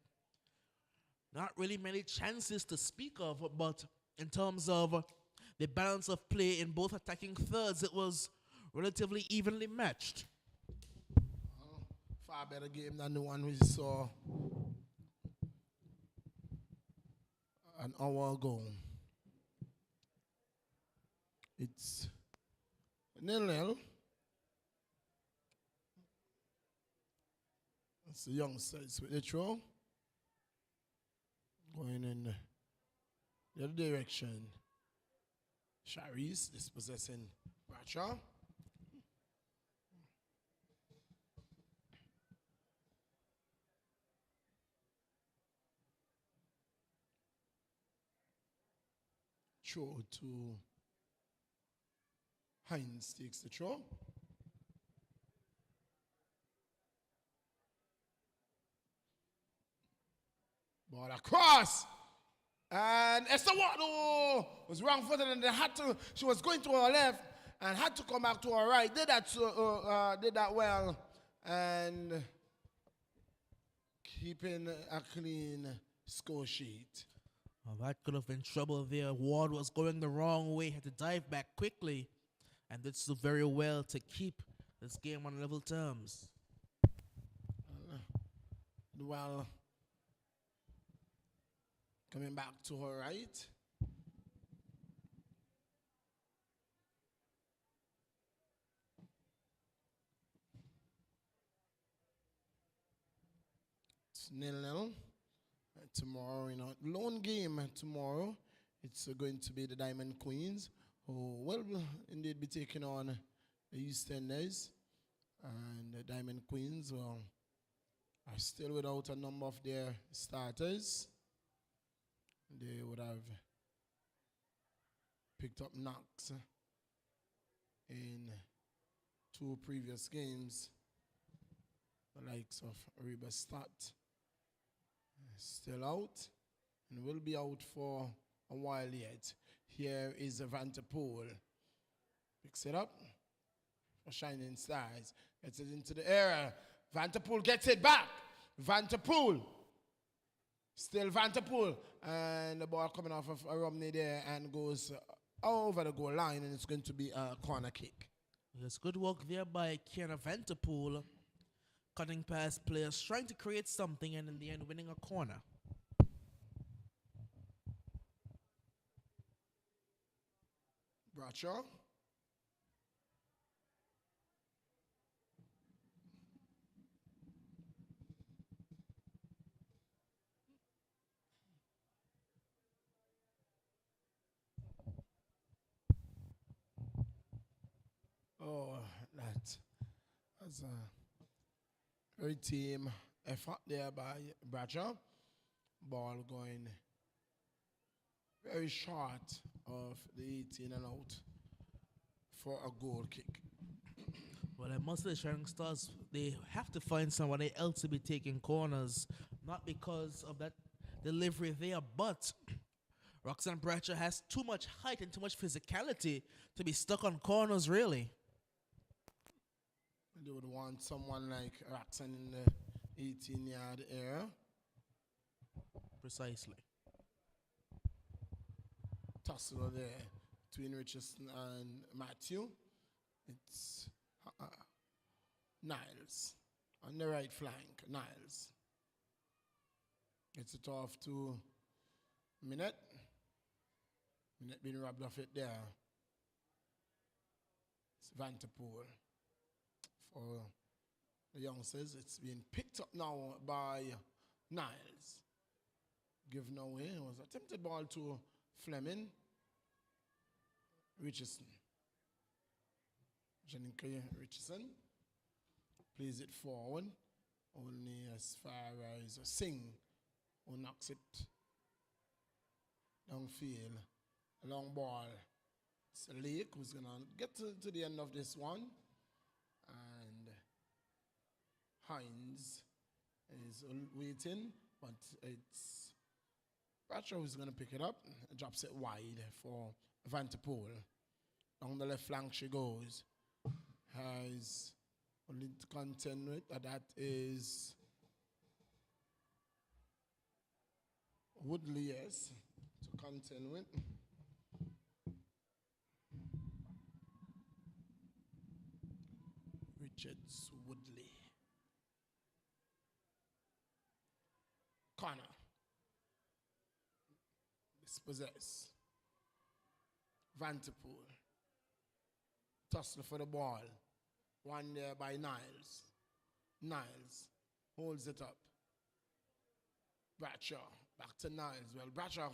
not really many chances to speak of, but in terms of the balance of play in both attacking thirds, it was relatively evenly matched. Far better game than the one we saw an hour ago. It's 0-0. It's the youngsters with the throw. Going in the other direction. Sharice dispossessing Bradshaw. Throw to Hines takes the throw. Ball across. And Esther Wado was wrong footed and she was going to her left and had to come back to her right. Did that well and keeping a clean score sheet. Well, that could have been trouble there. Ward was going the wrong way, had to dive back quickly, and did so very well to keep this game on level terms. Well, coming back to her right. It's 0-0. Tomorrow, lone game tomorrow. It's going to be the Diamond Queens, who will indeed be taking on the EastEnders. And the Diamond Queens are still without a number of their starters. They would have picked up knocks in 2 previous games. The likes of Reba Stott still out and will be out for a while yet. Here is Vanterpool. Picks it up for Shining Stars. Gets it into the air. Vanterpool gets it back. Vanterpool. Still Vanterpool. And the ball coming off of Romney there and goes over the goal line, and it's going to be a corner kick. Yes, good work there by Kiana Vanterpool. Cutting past players, trying to create something, and in the end, winning a corner. Bradshaw. Oh, that was a very team effort there by Bradshaw. Ball going very short of the 18 and out for a goal kick. Well, I must say, Shining Stars, they have to find somebody else to be taking corners, not because of that delivery there, but Roxanne Bradshaw has too much height and too much physicality to be stuck on corners, really. They would want someone like Roxanne in the 18-yard area. Precisely. Tussle there between Richardson and Matthew. It's Niles on the right flank. Niles gets it off to Minette. Minette being robbed off it there. It's Vanterpool for the youngsters. It's being picked up now by Niles. Given away. It was attempted ball to Fleming. Richardson. Janika Richardson plays it forward, only as far as Singh, who knocks it downfield. A long ball. It's Lake who's going to get to the end of this one. And Hines is waiting, but it's Bradshaw who's going to pick it up. Drops it wide for Vanderpool. Down the left flank she goes. Has only to contend with, that is Woodley, yes, to contend with. Richards Woodley. Corner. Dispossess. Vanderpool. Tussle for the ball. One there by Niles. Niles holds it up. Bradshaw back to Niles. Well, Bradshaw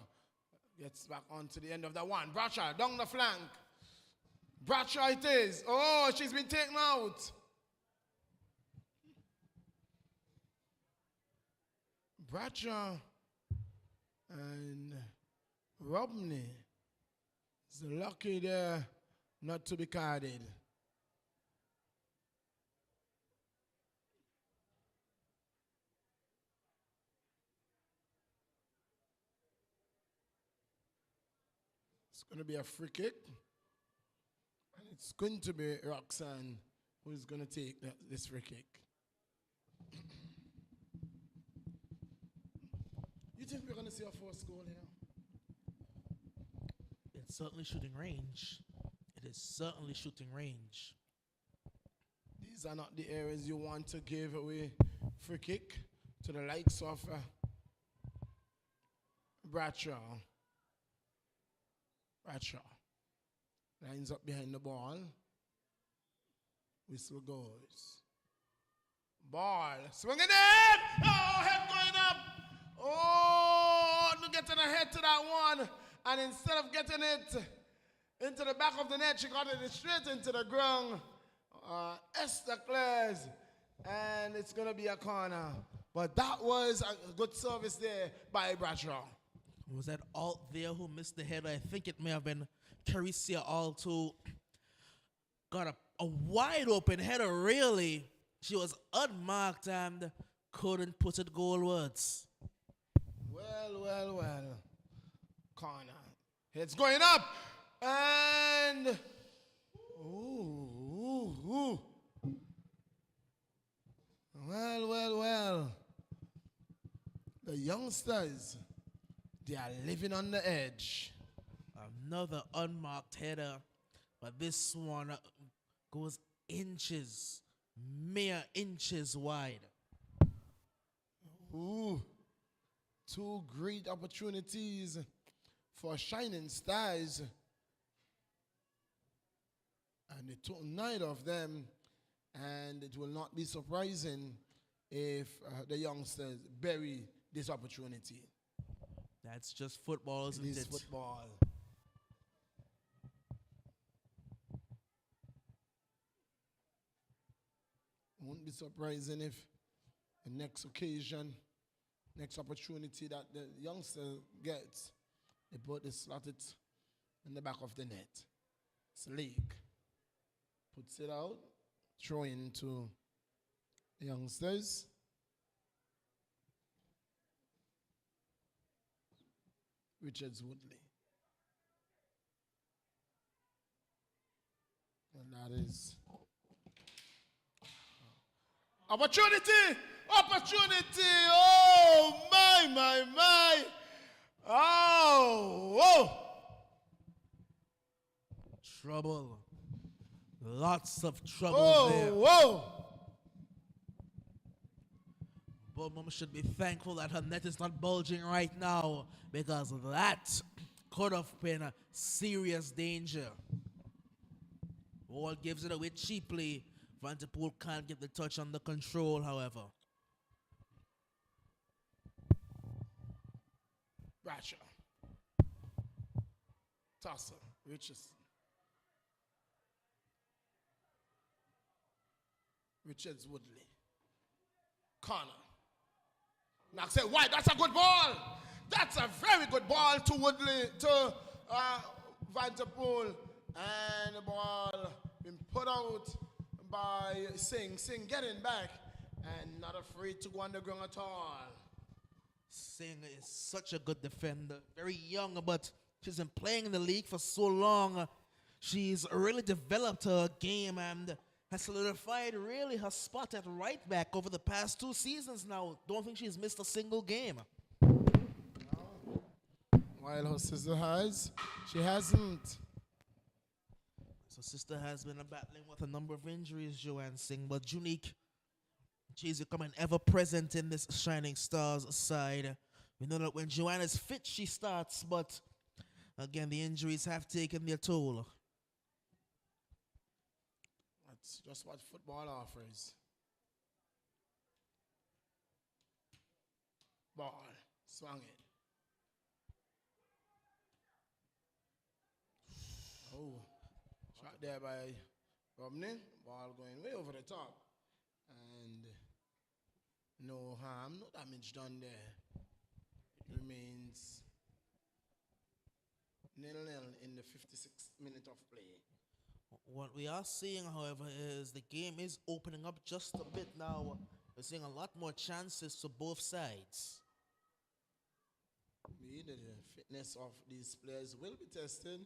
gets back onto the end of the one. Bradshaw down the flank. Bradshaw it is. Oh, she's been taken out. Bradshaw and Robney is lucky there not to be carded. It's going to be a free kick. And it's going to be Roxanne who is going to take this free kick. You think we're going to see a first goal here? It's certainly shooting range. It is certainly shooting range. These are not the areas you want to give away free kick to the likes of Bradshaw. Bradshaw lines up behind the ball. Whistle goes. Ball swinging in. Oh, head going up. Oh, no getting ahead to that one. And instead of getting it into the back of the net, she got it straight into the ground. Esther Clares. And it's going to be a corner. But that was a good service there by Bradshaw. Was that Alt there who missed the header? I think it may have been Caricia Alt who got a wide open header, really. She was unmarked and couldn't put it goalwards. Well. Corner. It's going up. And ooh. Well. The youngsters, they are living on the edge. Another unmarked header, but this one goes inches, mere inches wide. Ooh, two great opportunities for Shining Stars. And they took 9 of them, and it will not be surprising if the youngsters bury this opportunity. That's just football, isn't it? It is football. Won't be surprising if the next occasion, next opportunity that the youngster gets, they slot it in the back of the net. Slake puts it out, throwing to the youngsters. Richards Woodley. And that is opportunity! Oh, my. Oh, whoa. Trouble. Lots of trouble there. Whoa. Bournemouth should be thankful that her net is not bulging right now, because that could have been a serious danger. Wall gives it away cheaply. Vanderpool can't get the touch under control, however. Bradshaw. Tosser. Richardson. Richards Woodley. Corner. Knock said, why? That's a good ball. That's a very good ball to Woodley, to Vanderpool. And the ball been put out by Singh. Singh getting back and not afraid to go underground at all. Singh is such a good defender. Very young, but she's been playing in the league for so long. She's really developed her game and has solidified really her spot at right back over the past 2 seasons now. Don't think she's missed a single game. While her sister has, she hasn't. So sister has been battling with a number of injuries, Joanne Singh, but Unique, she's becoming ever present in this Shining Stars side. We know that when Joanne is fit, she starts, but again, the injuries have taken their toll. That's just what football offers. Ball, swung it. Oh, shot there by Romney. Ball going way over the top. And no harm, no damage done there. It remains 0-0 in the 56th minute of play. What we are seeing, however, is the game is opening up just a bit now. We're seeing a lot more chances to both sides. The fitness of these players will be tested.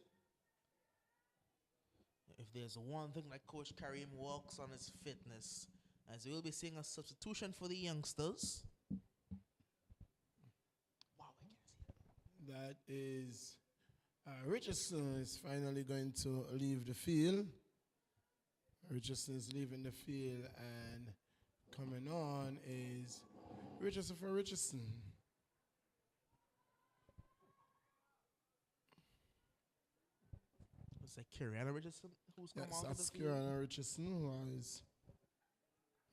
If there's one thing that Coach Karim works on is fitness, as we will be seeing a substitution for the youngsters. Wow, I can't see that. That is Richardson is finally going to leave the field. Richardson is leaving the field, and coming on is Richardson for Richardson. It's like Kiriana Richardson who's come onto That's the field. Kiriana Richardson who has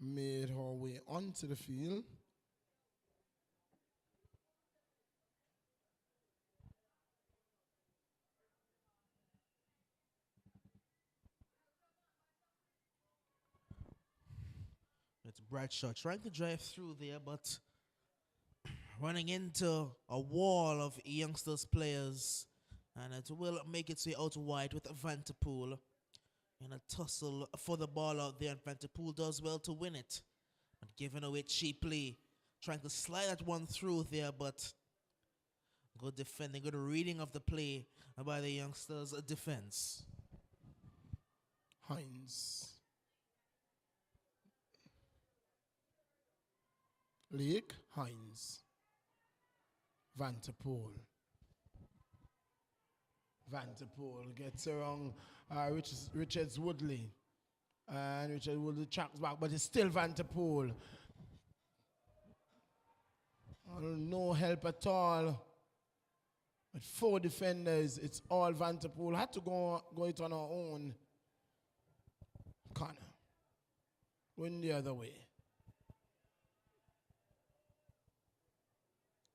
made her way onto the field. It's Bradshaw trying to drive through there, but running into a wall of youngsters players. And it will make its way out wide with Vanderpool in a tussle for the ball out there. And Vanderpool does well to win it, but giving away cheaply. Trying to slide that one through there, but good defending, good reading of the play by the youngsters' defense. Hines. Lake Hines. Vanderpool. Vanderpool gets around Richards Woodley. And Richard Woodley tracks back, but it's still Vanderpool. No help at all. With 4 defenders, it's all Vanderpool. Had to go it on our own. Corner. Win the other way.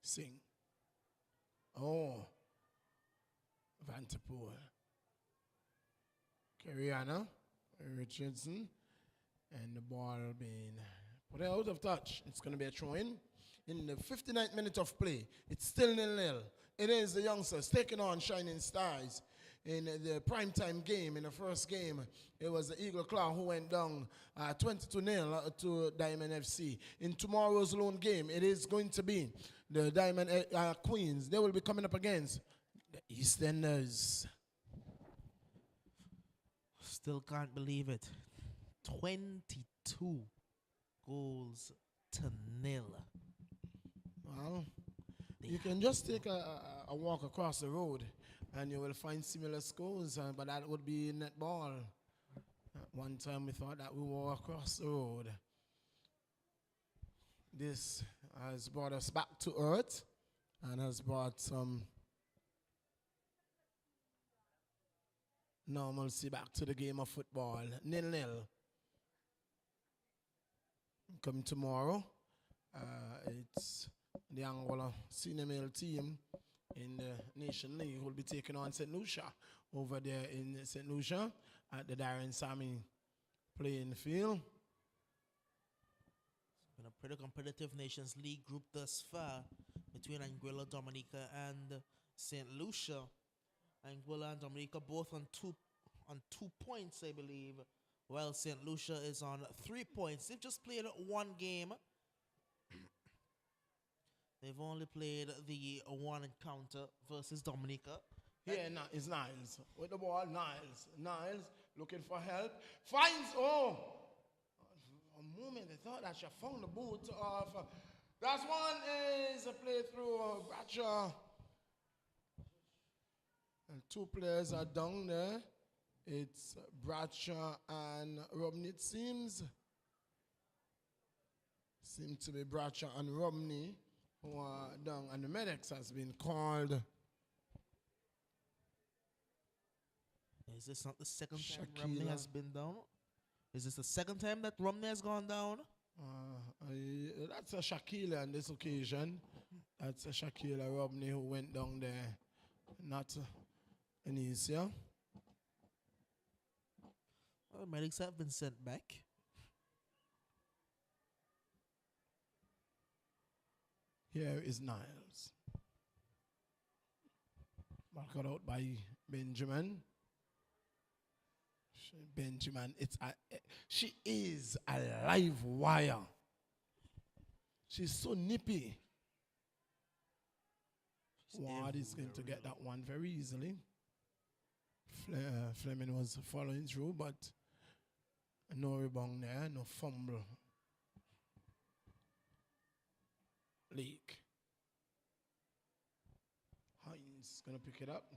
Sing. Oh. Vanderpool. Kiriana Richardson. And the ball being put out of touch. It's going to be a throw-in. In the 59th minute of play, it's still 0-0. It is the youngsters taking on Shining Stars in the primetime game. In the first game, it was the Eagle Claw who went down 22-0 to Diamond FC. In tomorrow's lone game, it is going to be the Diamond Queens. They will be coming up against the Easterners. Still can't believe it. 22 goals to 0. Well, you can just take a walk across the road and you will find similar scores, but that would be netball. One time we thought that we were across the road. This has brought us back to earth and has brought some normalcy back to the game of football. 0-0. Come tomorrow, it's the Angola senior male team in the Nation League will be taking on St. Lucia over there in St. Lucia at the Darren Sammy playing field. In a pretty competitive Nations League group thus far between Anguilla, Dominica, and St. Lucia. Anguilla and Dominica both on 2 points, I believe, while St. Lucia is on 3 points. They've just played one game. They've only played the one encounter versus Dominica. Here is Niles. With the ball, Niles. Niles looking for help. Finds, a moment they thought that she found the boot of. That one is a play through Bradshaw. And two players are down there. It's Bradshaw and Romney, it seems. Seem to be Bradshaw and Romney who are down, and the medics has been called. Is this not the second time Romney has been down? Is this the second time that Romney has gone down? That's a Shaquille on this occasion. That's a Shaquille Romney who went down there. Not Anesia. Well, medics have been sent back. Here is Niles. Marked out by Benjamin. Benjamin, she is a live wire. She's so nippy. Ward is going to get that one very easily. Fleming was following through, but no rebound there, no fumble. Leak. Hines going to pick it up.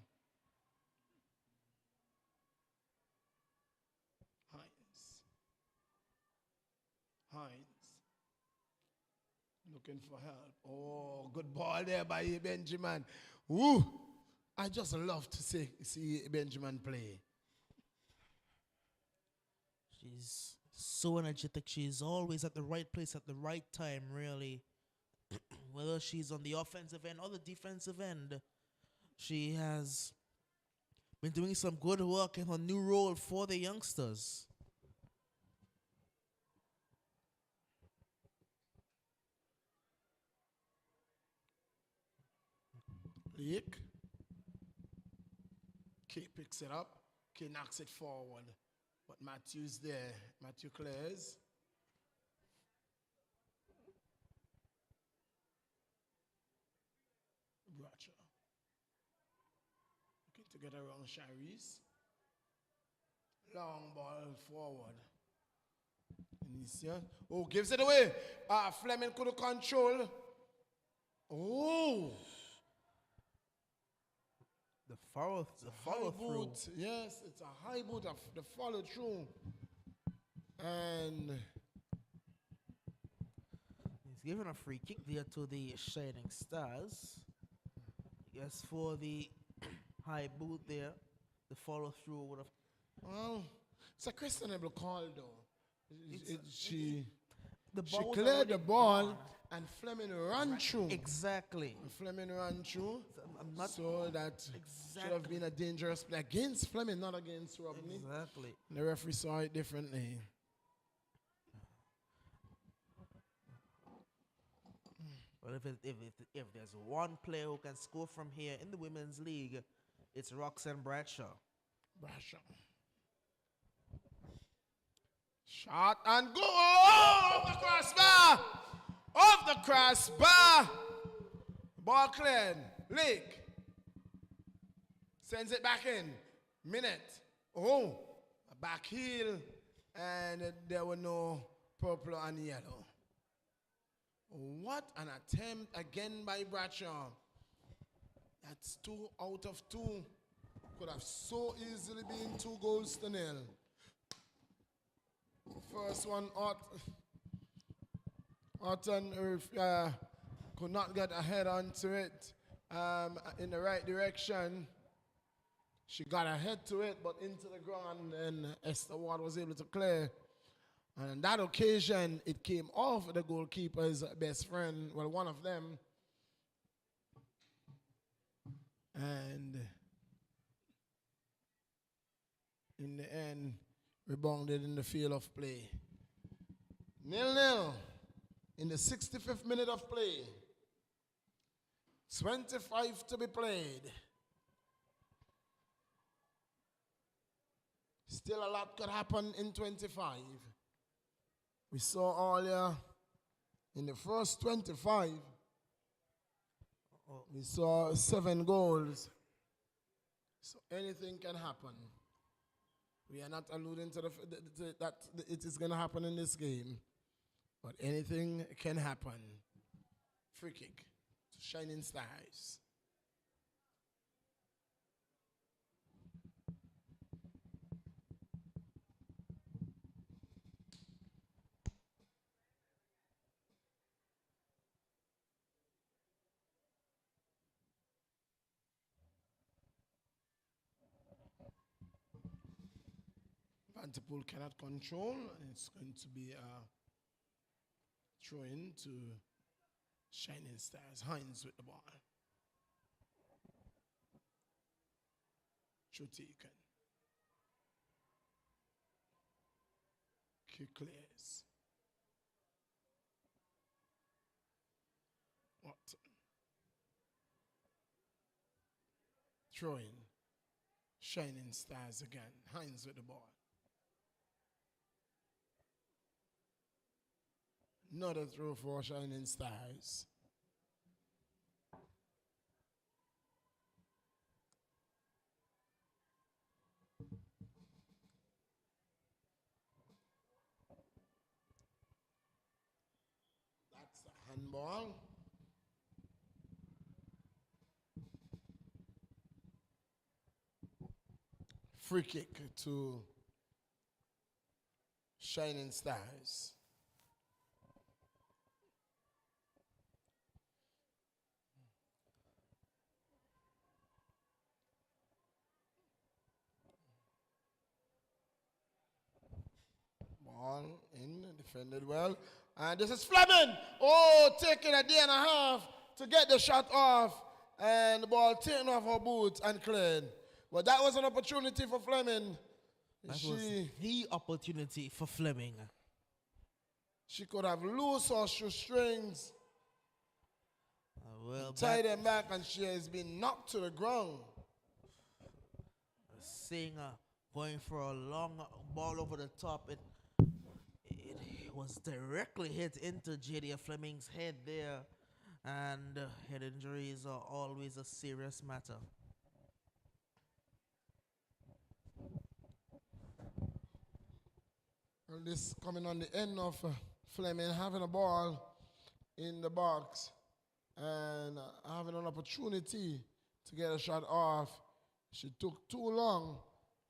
Hines. Looking for help. Oh, good ball there by Benjamin. Woo! I just love to see Benjamin play. She's so energetic. She's always at the right place at the right time, really. Whether she's on the offensive end or the defensive end, she has been doing some good work in her new role for the youngsters. Leak. Kay picks it up. Kay knocks it forward. But Matthew's there. Matthew clears. Bradshaw. Looking to get around Sharice. Long ball forward. Inicia. Oh, gives it away. Fleming couldn't control. Oh. The follow through. Yes, it's a high boot of the follow through. And he's given a free kick there to the Shining Stars. Yes, for the high boot there, the follow through would have. Well, it's a questionable call though. She ball cleared the ball and Fleming ran through. Exactly. Fleming ran through. So that exactly. should have been a dangerous play against Fleming, not against Rodney. Exactly. The referee saw it differently. Well, if there's one player who can score from here in the Women's League, it's Roxanne Bradshaw. Shot and go! Oh, off the crossbar! Off the crossbar! Ball cleared. Lake. Sends it back in. Minute. Oh, a back heel. And there were no purple and yellow. What an attempt again by Bradshaw. That's 2 out of 2. Could have so easily been 2 goals to 0. First one, Orton could not get a head onto it in the right direction. She got a head to it, but into the ground, and Esther Ward was able to clear. And on that occasion, it came off the goalkeeper's best friend, well, one of them. And in the end, rebounded in the field of play. 0-0. in the 65th minute of play. 25 to be played. Still a lot could happen in 25. We saw earlier in the first 25, we saw 7 goals. So anything can happen. We are not alluding to that it is going to happen in this game, but anything can happen. Free kick to Shining Stars. Vanderpool cannot control. It's going to be a throw-in to Shining Stars. Hines with the ball. True taken. Kick clears. What? Throw-in. Shining Stars again. Hines with the ball. Another throw for Shining Stars. That's a handball. Free kick to Shining Stars. Ball in, defended well. And this is Fleming. Oh, taking a day and a half to get the shot off. And the ball taken off her boot and cleared. But that was an opportunity for Fleming. That was the opportunity for Fleming. She could have loosed her shoestrings, Well, tied them back, and she has been knocked to the ground. Singer going for a long ball over the top. It was directly hit into Jadia Fleming's head there. And head injuries are always a serious matter. Well, this coming on the end of Fleming having a ball in the box and having an opportunity to get a shot off. She took too long,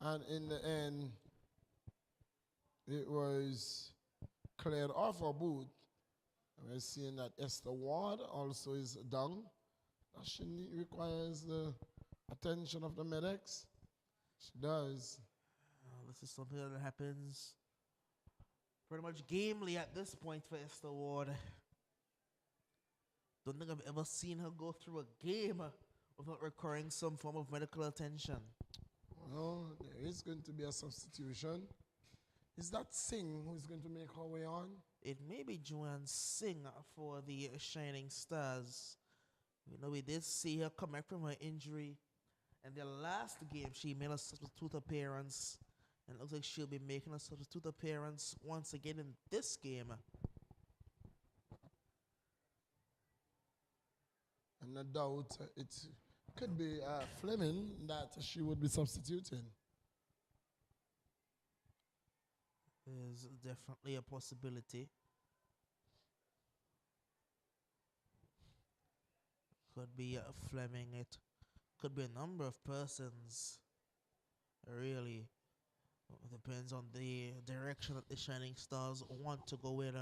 and in the end, it was cleared off her boot. We're seeing that Esther Ward also is down. She requires the attention of the medics. She does. This is something that happens pretty much gamely at this point for Esther Ward. Don't think I've ever seen her go through a game without requiring some form of medical attention. Well, there is going to be a substitution. Is that Singh who's going to make her way on? It may be Joanne Singh for the Shining Stars. You know, we did see her come back from her injury. And the last game, she made a substitute appearance. And it looks like she'll be making a substitute appearance once again in this game. And no doubt it could be Fleming that she would be substituting. There's definitely a possibility. Could be Fleming. It could be a number of persons. Really. It depends on the direction that the Shining Stars want to go in.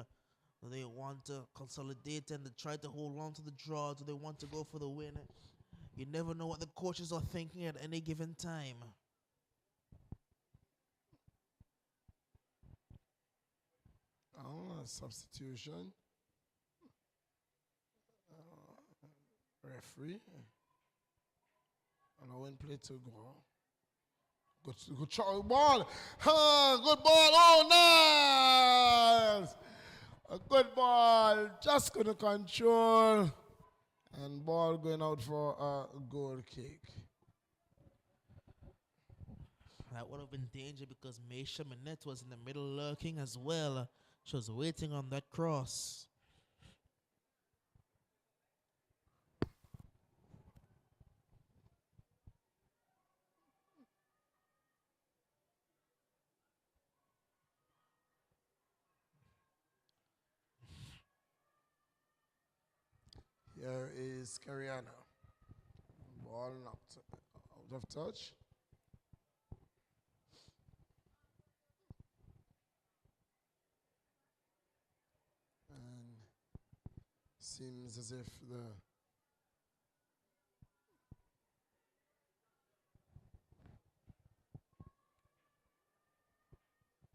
Do they want to consolidate and try to hold on to the draw? Do they want to go for the win? You never know what the coaches are thinking at any given time. Oh, a substitution. Referee. Allowing play to go. Good ball. Good ball. Oh, nice. A good ball, just gonna control. And ball going out for a goal kick. That would have been danger because Maisha Minette was in the middle lurking as well. She was waiting on that cross. Here is Cariana. Ball knocked out of touch. And seems as if the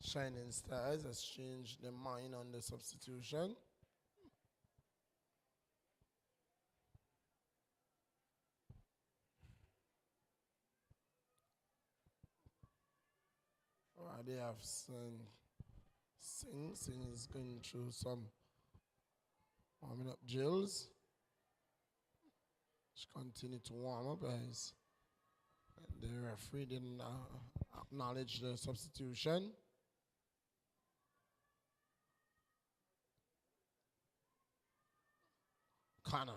Shining Stars has changed their mind on the substitution. They have Singh. Singh is going through some warming up drills. She continued to warm up as the referee didn't acknowledge the substitution. Connor.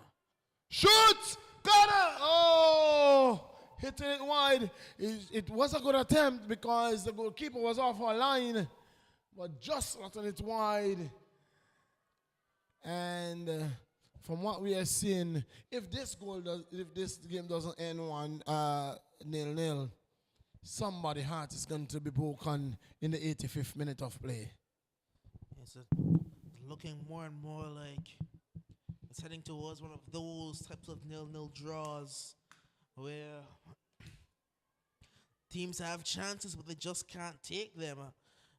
Shoot! Connor! Oh! Hitting it wide. It was a good attempt because the goalkeeper was off our line, but just letting it wide. And from what we are seeing, if this game doesn't end 1-0, somebody's heart is going to be broken in the 85th minute of play. It's looking more and more like it's heading towards one of those types of 0-0 draws where teams have chances but they just can't take them.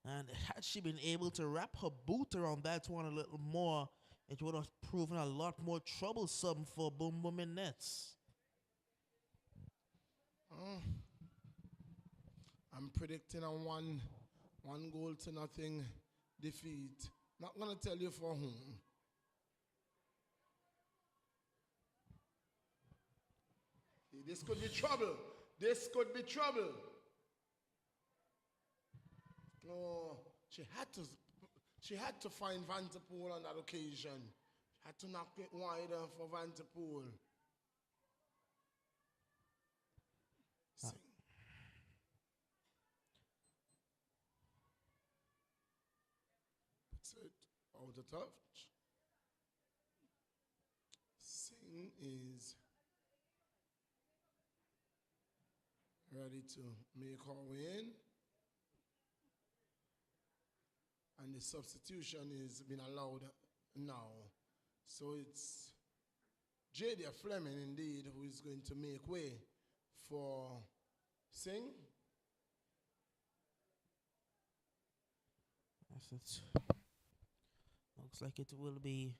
And had she been able to wrap her boot around that one a little more, it would have proven a lot more troublesome for Boom Boom and Nets. I'm predicting a one goal to nothing defeat. Not gonna tell you for whom. This could be trouble. This could be trouble. Oh, she had to find Vanderpool on that occasion. She had to knock it wider for Vanderpool. Puts it out of touch. Singh is ready to make her way in. And the substitution is being allowed now. So it's Jadia Fleming indeed who is going to make way for Singh. Looks like it will be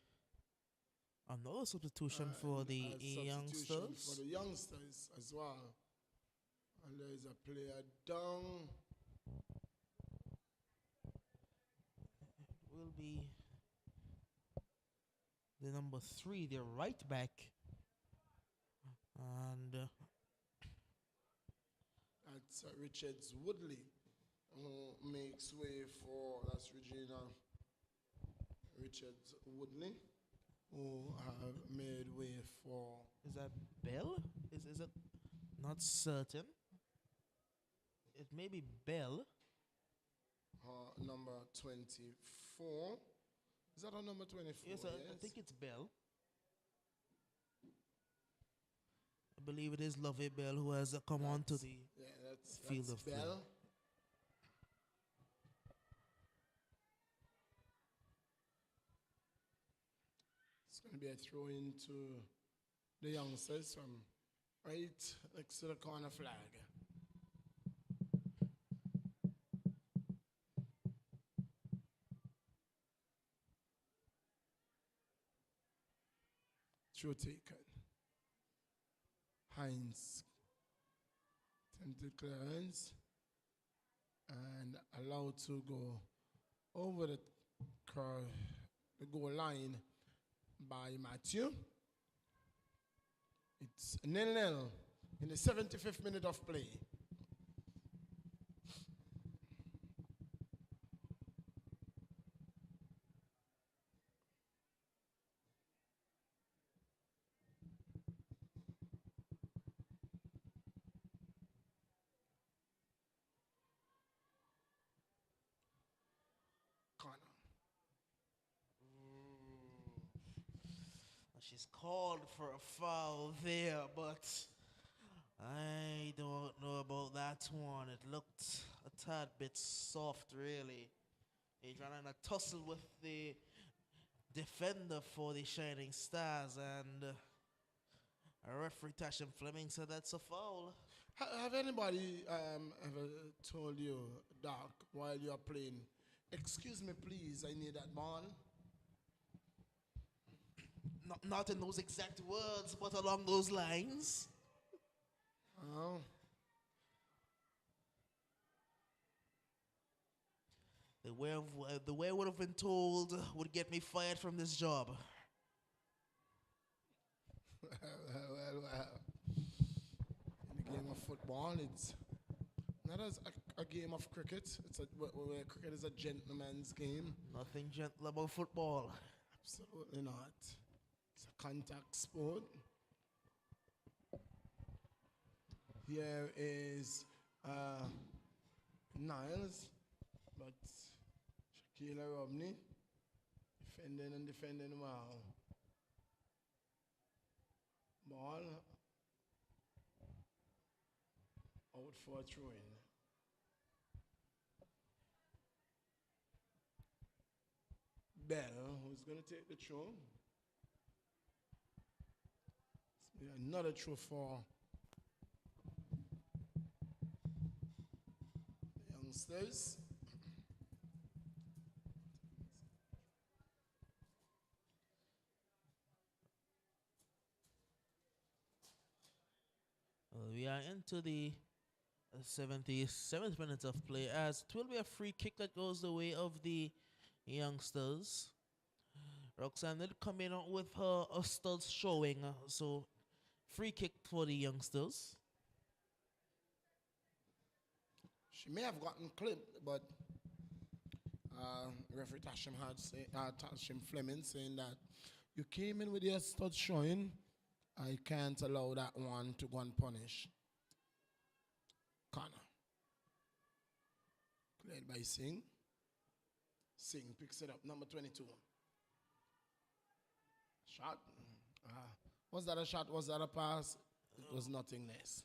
another substitution for the youngsters. For the youngsters as well. And there is a player down. Will be the number 3, the right back. And that's Richards Woodley, who makes way for, that's Regina Richards Woodley, who have made way for. Is that Bell? Is it not certain? It may be Bell. Number 24. Is that on number 24? Yes, I think it's Bell. I believe it is Lovey Bell who has come on to the field of play. Bell. It's going to be a throw into the youngsters from right next to the corner flag. Throw taken. Hines attempted clearance and allowed to go over the the goal line by Matthew. It's 0-0 in the 75th minute of play. Corner. She's called for a foul there, but I don't know about that one. It looked a tad bit soft, really. He ran in a tussle with the defender for the Shining Stars, and a referee, Tashim Fleming, said that's a foul. Have anybody ever told you, Doc, while you're playing, excuse me, please, I need that ball? Not in those exact words, but along those lines. Oh. The way I would have been told would get me fired from this job. Well. In the game of football, it's not as a game of cricket. It's where cricket is a gentleman's game. Nothing gentle about football. Absolutely not. It's a contact sport. Here is Niles, but Shaquille Robney defending well. Ball out for a throw in. Bell, who's going to take the throw? Another throw for the youngsters. We are into the 77th minute of play, as it will be a free kick that goes the way of the youngsters. Roxanne did come in with her studs showing, so free kick for the youngsters. She may have gotten clipped, but referee Tashim Fleming saying that you came in with your studs showing. I can't allow that one to go unpunished. Corner. Played by Singh. Singh picks it up, number 22. Shot. Was that a shot? Was that a pass? It was nothingness.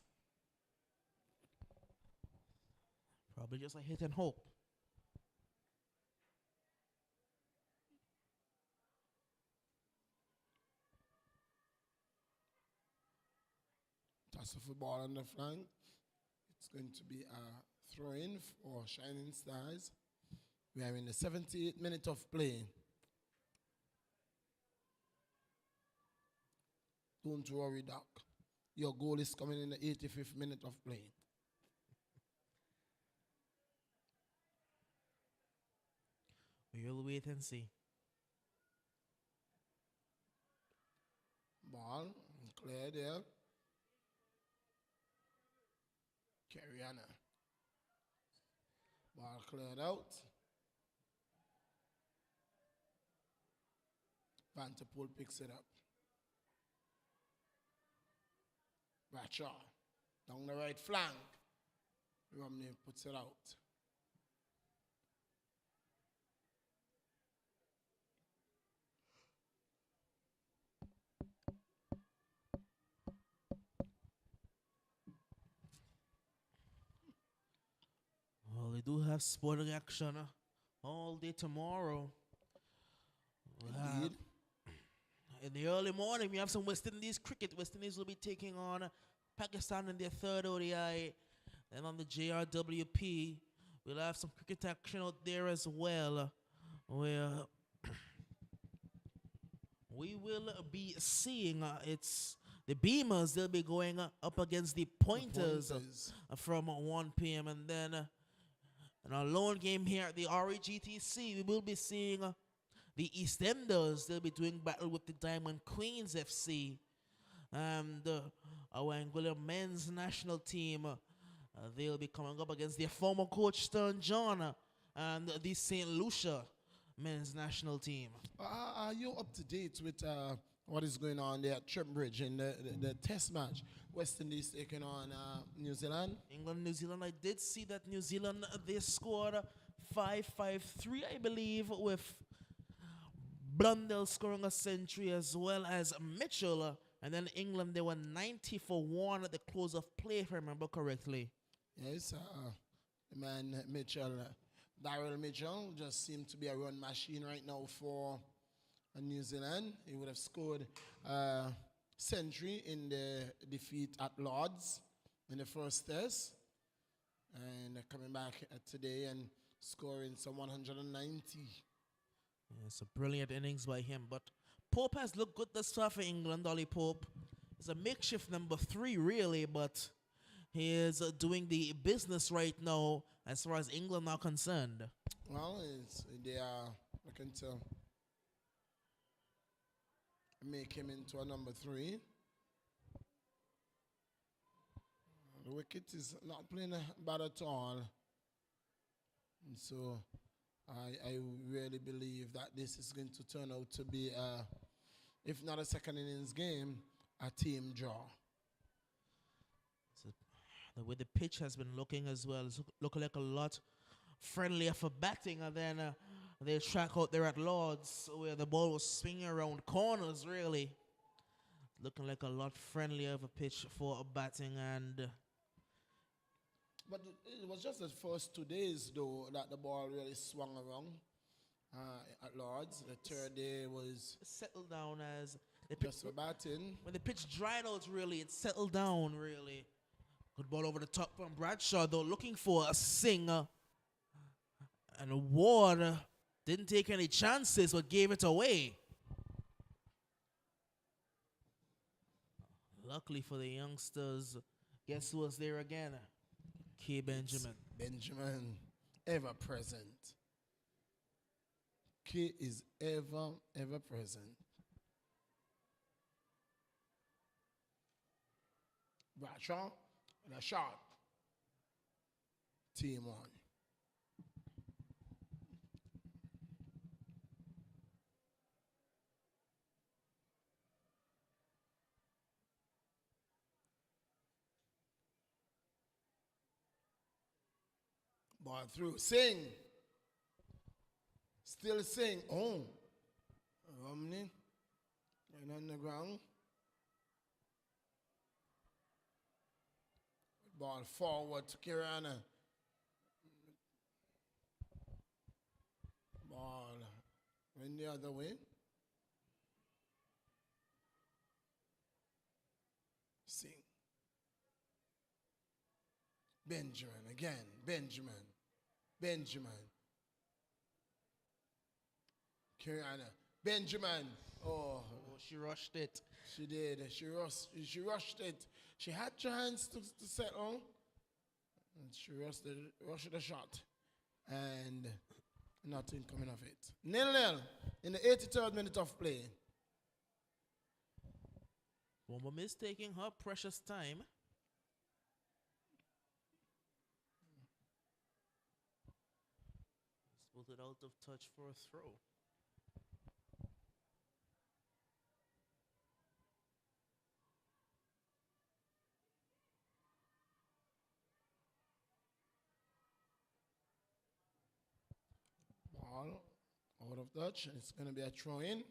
Probably just a hit and hope. Toss of the ball on the flank. It's going to be a throw-in for Shining Stars. We are in the 78th minute of play. Don't worry, Doc. Your goal is coming in the 85th minute of play. We'll wait and see. Ball clear there. Carriana. Ball cleared out. Vanterpool picks it up. Bradshaw down the right flank. Romney puts it out. Well, we do have sporting action all day tomorrow. Indeed. In the early morning, we have some West Indies cricket. West Indies will be taking on Pakistan in their third ODI. Then on the JRWP, we'll have some cricket action out there as well, where we will be seeing it's the Beamers. They'll be going up against the Pointers, from 1 p.m. And then in our lone game here at the REGTC, we will be seeing The EastEnders, they'll be doing battle with the Diamond Queens FC. And our Angola men's national team, they'll be coming up against their former coach Stern John and the St. Lucia men's national team. Are you up to date with what is going on there at Trembridge in the test match? West Indies taking on New Zealand. England, New Zealand. I did see that New Zealand, they scored 5-5-3, I believe, with Blundell scoring a century as well as Mitchell. And then England, they were 90 for 1 at the close of play, if I remember correctly. Yes, the man Mitchell, Daryl Mitchell, just seemed to be a run machine right now for New Zealand. He would have scored a century in the defeat at Lords in the first test. And coming back today and scoring some 190. Yeah, it's a brilliant innings by him. But Pope has looked good thus far for England, Ollie Pope. He's a makeshift number 3, really, but he is doing the business right now as far as England are concerned. Well, they are looking to make him into a number 3. The wicket is not playing bad at all. And so I really believe that this is going to turn out to be, if not a second innings game, a team draw. So the way the pitch has been looking as well, it's looking like a lot friendlier for batting. And then they track out there at Lords where the ball was swinging around corners, really. Looking like a lot friendlier of a pitch for batting. And but it was just the first 2 days, though, that the ball really swung around at Lords. The third day was settled down as the just for batting. When the pitch dried out, really, it settled down, really. Good ball over the top from Bradshaw, though, looking for a singer. And Ward didn't take any chances, but gave it away. Luckily for the youngsters, guess who was there again? K. Benjamin. It's Benjamin, ever present. K is ever present. Bradshaw, and a shot. Team on. Ball through. Sing. Still sing. Oh. Romney. And on the ground. Ball forward to Kirana. Ball went the other way. Sing. Benjamin again. Benjamin. Kirana. Benjamin. Oh, she rushed it. She did. She rushed it. She had chance to settle. And she rushed the shot. And nothing coming of it. 0-0 in the 83rd minute of play. Womba Miss taking her precious time. Pulled it out of touch for a throw. Ball out of touch. It's going to be a throw in.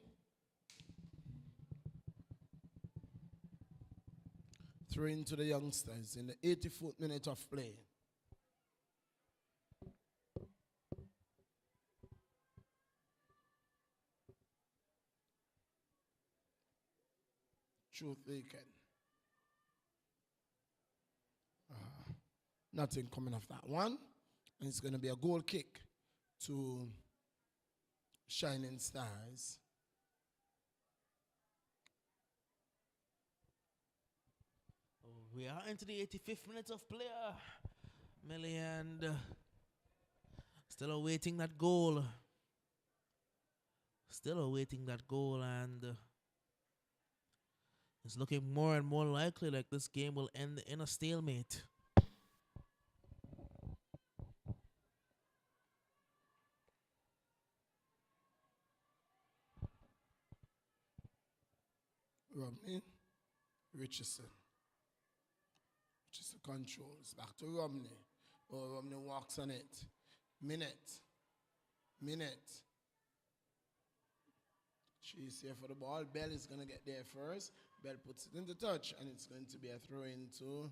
Throw in to the youngsters in the 84th minute of play. Truth taken. Nothing coming off that one. And it's going to be a goal kick to Shining Stars. We are into the 85th minute of play, Millie, and still awaiting that goal. Still awaiting that goal, and it's looking more and more likely like this game will end in a stalemate. Romney, Richardson. Richardson controls. Back to Romney. Oh, Romney walks on it. Minute. She's here for the ball. Bell is going to get there first. Bell puts it into touch, and it's going to be a throw into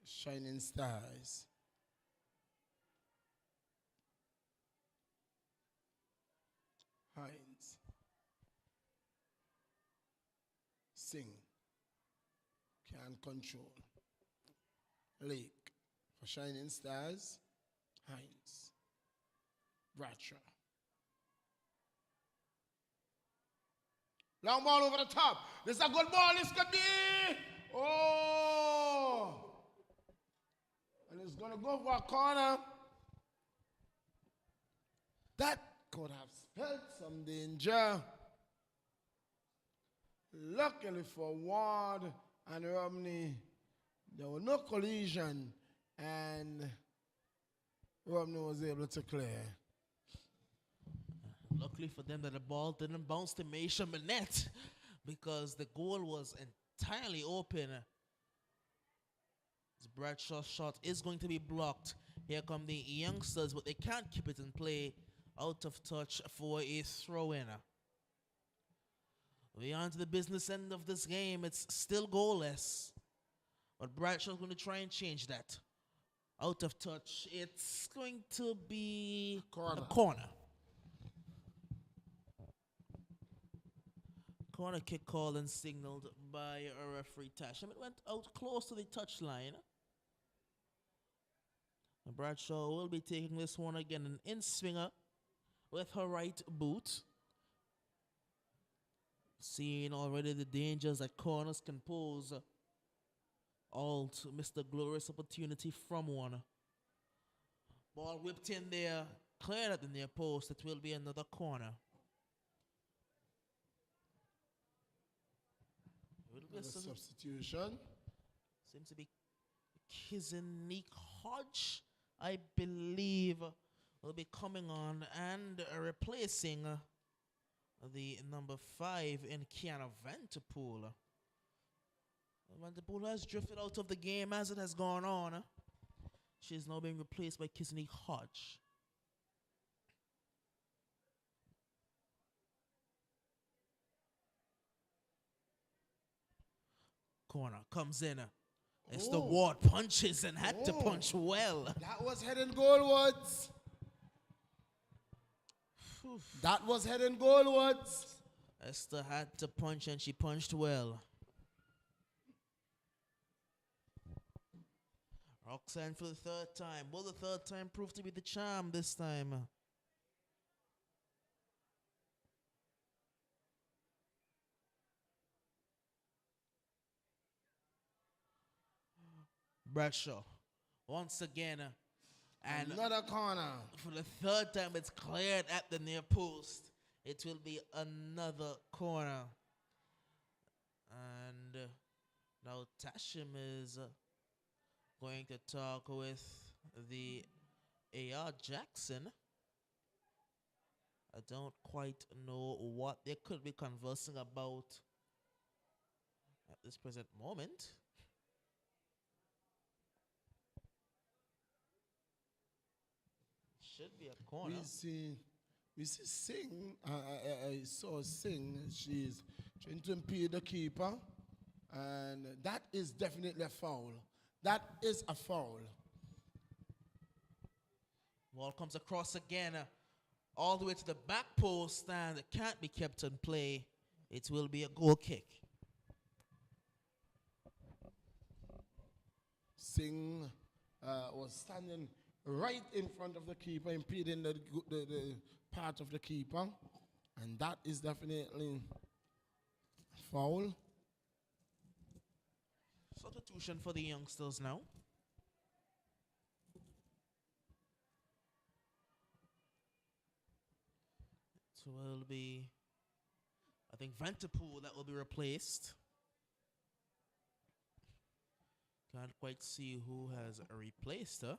Shining Stars. Hines. Singh. Can control. Lake. For Shining Stars. Hines. Bradshaw. Long ball over the top. This is a good ball. This could be. Oh. And it's going to go for a corner. That could have spelled some danger. Luckily for Ward and Romney, there was no collision, and Romney was able to clear. Luckily for them that the ball didn't bounce to Maisha Manette because the goal was entirely open. This Bradshaw shot is going to be blocked. Here come the youngsters, but they can't keep it in play. Out of touch for a throw-in. We're on to the business end of this game. It's still goalless, but Bradshaw's going to try and change that. Out of touch. It's going to be a corner. Corner kick called and signaled by a referee Tasham. It went out close to the touchline. And Bradshaw will be taking this one again. An in-swinger with her right boot. Seeing already the dangers that corners can pose. All to miss the glorious opportunity from one. Ball whipped in there. Cleared at the near post. It will be another corner. Another substitution. Seems to be Kizenique Hodge, I believe, will be coming on and replacing the number 5 in Kiana Vanterpool. Vanterpool has drifted out of the game as it has gone on. She's now being replaced by Kizenique Hodge. Corner comes in. It's the Ward punches and had to punch well. That was heading goalwards. That was heading goalwards. Esther had to punch and she punched well. Roxanne for the third time. Will the third time prove to be the charm this time? Bradshaw once again. And another corner. For the third time, it's cleared at the near post. It will be another corner. And now Tashim is going to talk with the AR Jackson. I don't quite know what they could be conversing about at this present moment. Should be a corner. We see Singh. I saw Singh. She's trying to impede the keeper, and that is definitely a foul. That is a foul. Ball comes across again, all the way to the back post, and it can't be kept in play. It will be a goal kick. Singh was standing right in front of the keeper, impeding the part of the keeper, and that is definitely foul. Substitution for the youngsters now. will be, I think, Vanterpool that will be replaced. Can't quite see who has replaced her.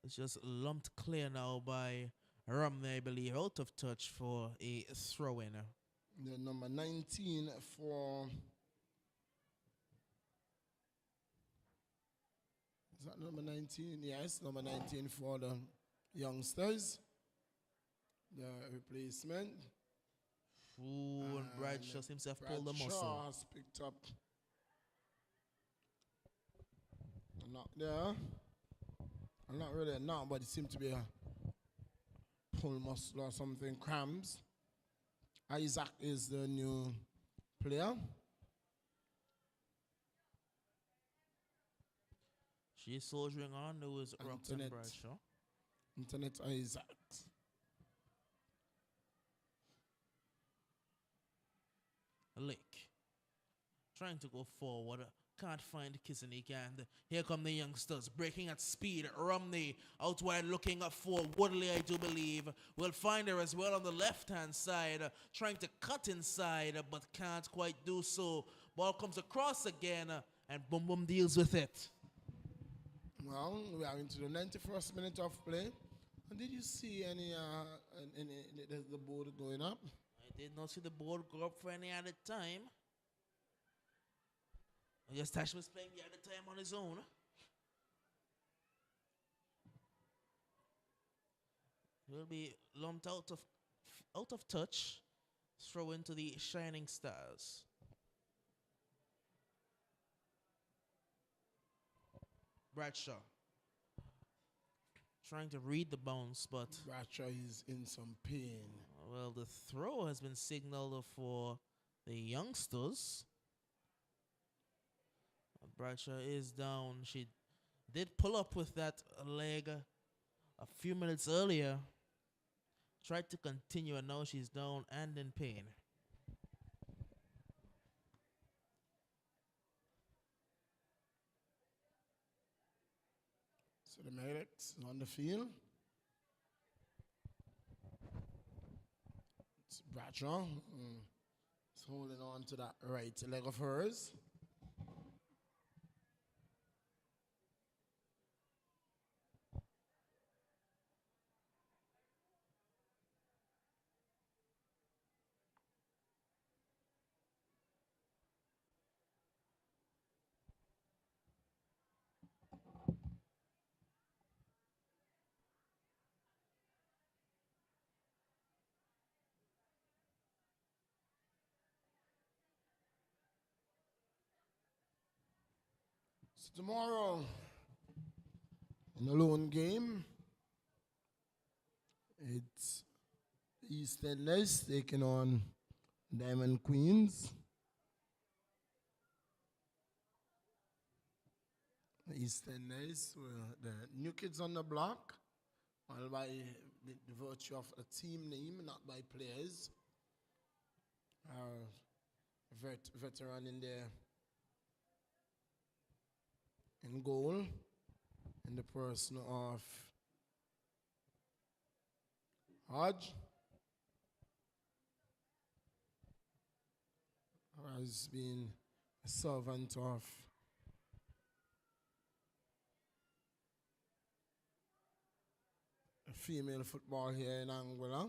It's just lumped clear now by Romney, I believe, out of touch for a throw-in. The number 19 for... Is that number 19? Yes, number 19 for the youngsters. The replacement. Ooh, and Bradshaw seems to have pulled the muscle. Bradshaw has picked up a knock there. Not really a knock, but it seemed to be a pull muscle or something, cramps. Isaac is the new player. She's soldiering on. There was Roxanne Bradshaw. Internet Isaac. Lick. Trying to go forward. Can't find Kissinik, and here come the youngsters breaking at speed. Romney out wide looking up for Woodley, I do believe. Will find her as well on the left-hand side, trying to cut inside, but can't quite do so. Ball comes across again, and Boom Boom deals with it. Well, we are into the 91st minute of play. Did you see any the board going up? I did not see the board go up for any other time. Yes, Tash was playing the other time on his own. Will be lumped out of touch. Throw into the Shining Stars. Bradshaw. Trying to read the bounce, but Bradshaw is in some pain. Well, the throw has been signaled for the youngsters. Bradshaw is down. She did pull up with that leg a few minutes earlier. Tried to continue, and now she's down and in pain. So the medics on the field. It's Bradshaw. It's holding on to that right leg of hers. So tomorrow, in a lone game, it's East Enders taking on Diamond Queens. East Enders, the new kids on the block, well, by the virtue of a team name, not by players. Veteran in there. In goal, in the person of Hodge, who has been a servant of female football here in Angola.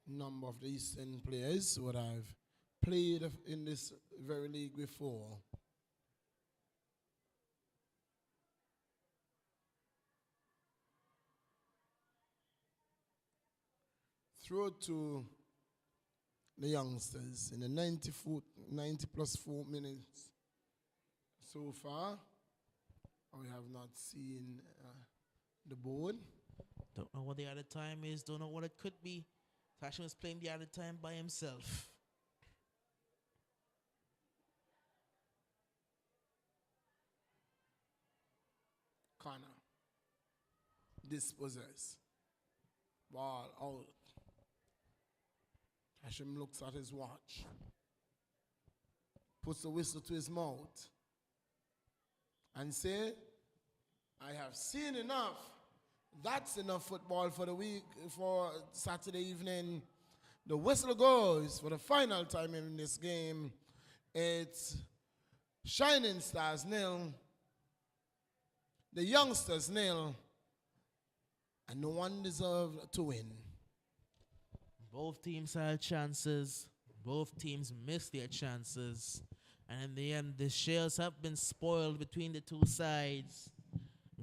Number of the Eastern players would have played in this very league before. Throw to the youngsters in the 90 plus 4 minutes so far. We have not seen the board. Don't know what the other time is. Don't know what it could be. Fashion was playing the other time by himself. Corner. Dispossess. Ball out. Hashim looks at his watch. puts the whistle to his mouth and say, I have seen enough. That's enough football for the week, for Saturday evening. The whistle goes for the final time in this game. It's Shining Stars 0, the Youngsters 0, and no one deserved to win. Both teams had chances. Both teams missed their chances. And in the end, the shares have been spoiled between the two sides.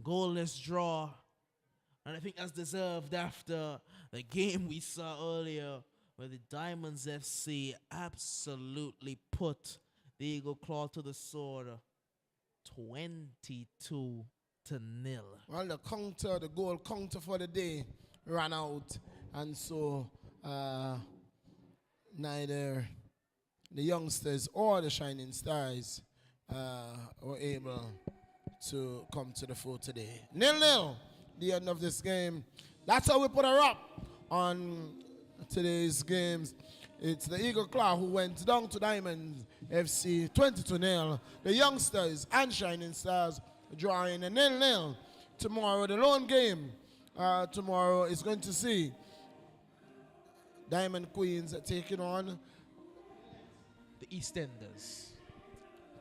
Goalless draw. And I think that's deserved after the game we saw earlier where the Diamonds FC absolutely put the Eagle Claw to the sword. 22-0. Well, the goal counter for the day ran out. And so neither the Youngsters or the Shining Stars were able to come to the fore today. 0-0, the end of this game. That's how we put a wrap on today's games. It's the Eagle Claw who went down to Diamond FC 22-0. The Youngsters and Shining Stars drawing a 0-0. Tomorrow, the lone game tomorrow is going to see Diamond Queens taking on the EastEnders.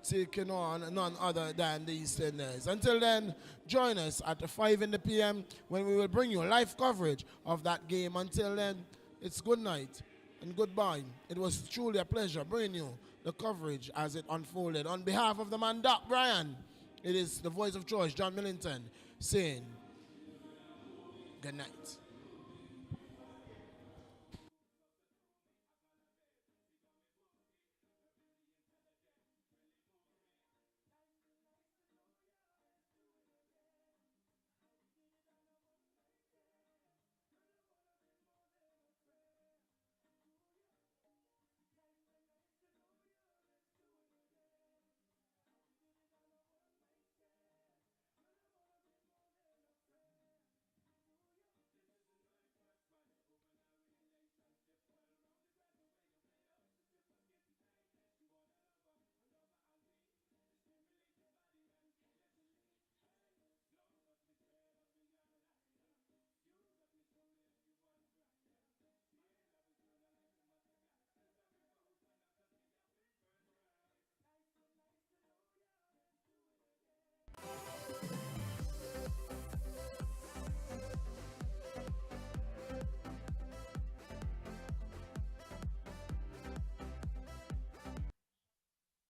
Taking on none other than the EastEnders. Until then, join us at 5 p.m. when we will bring you live coverage of that game. Until then, it's good night and goodbye. It was truly a pleasure bringing you the coverage as it unfolded. On behalf of the man, Doc Bryan, it is the voice of choice, John Millington, saying good night.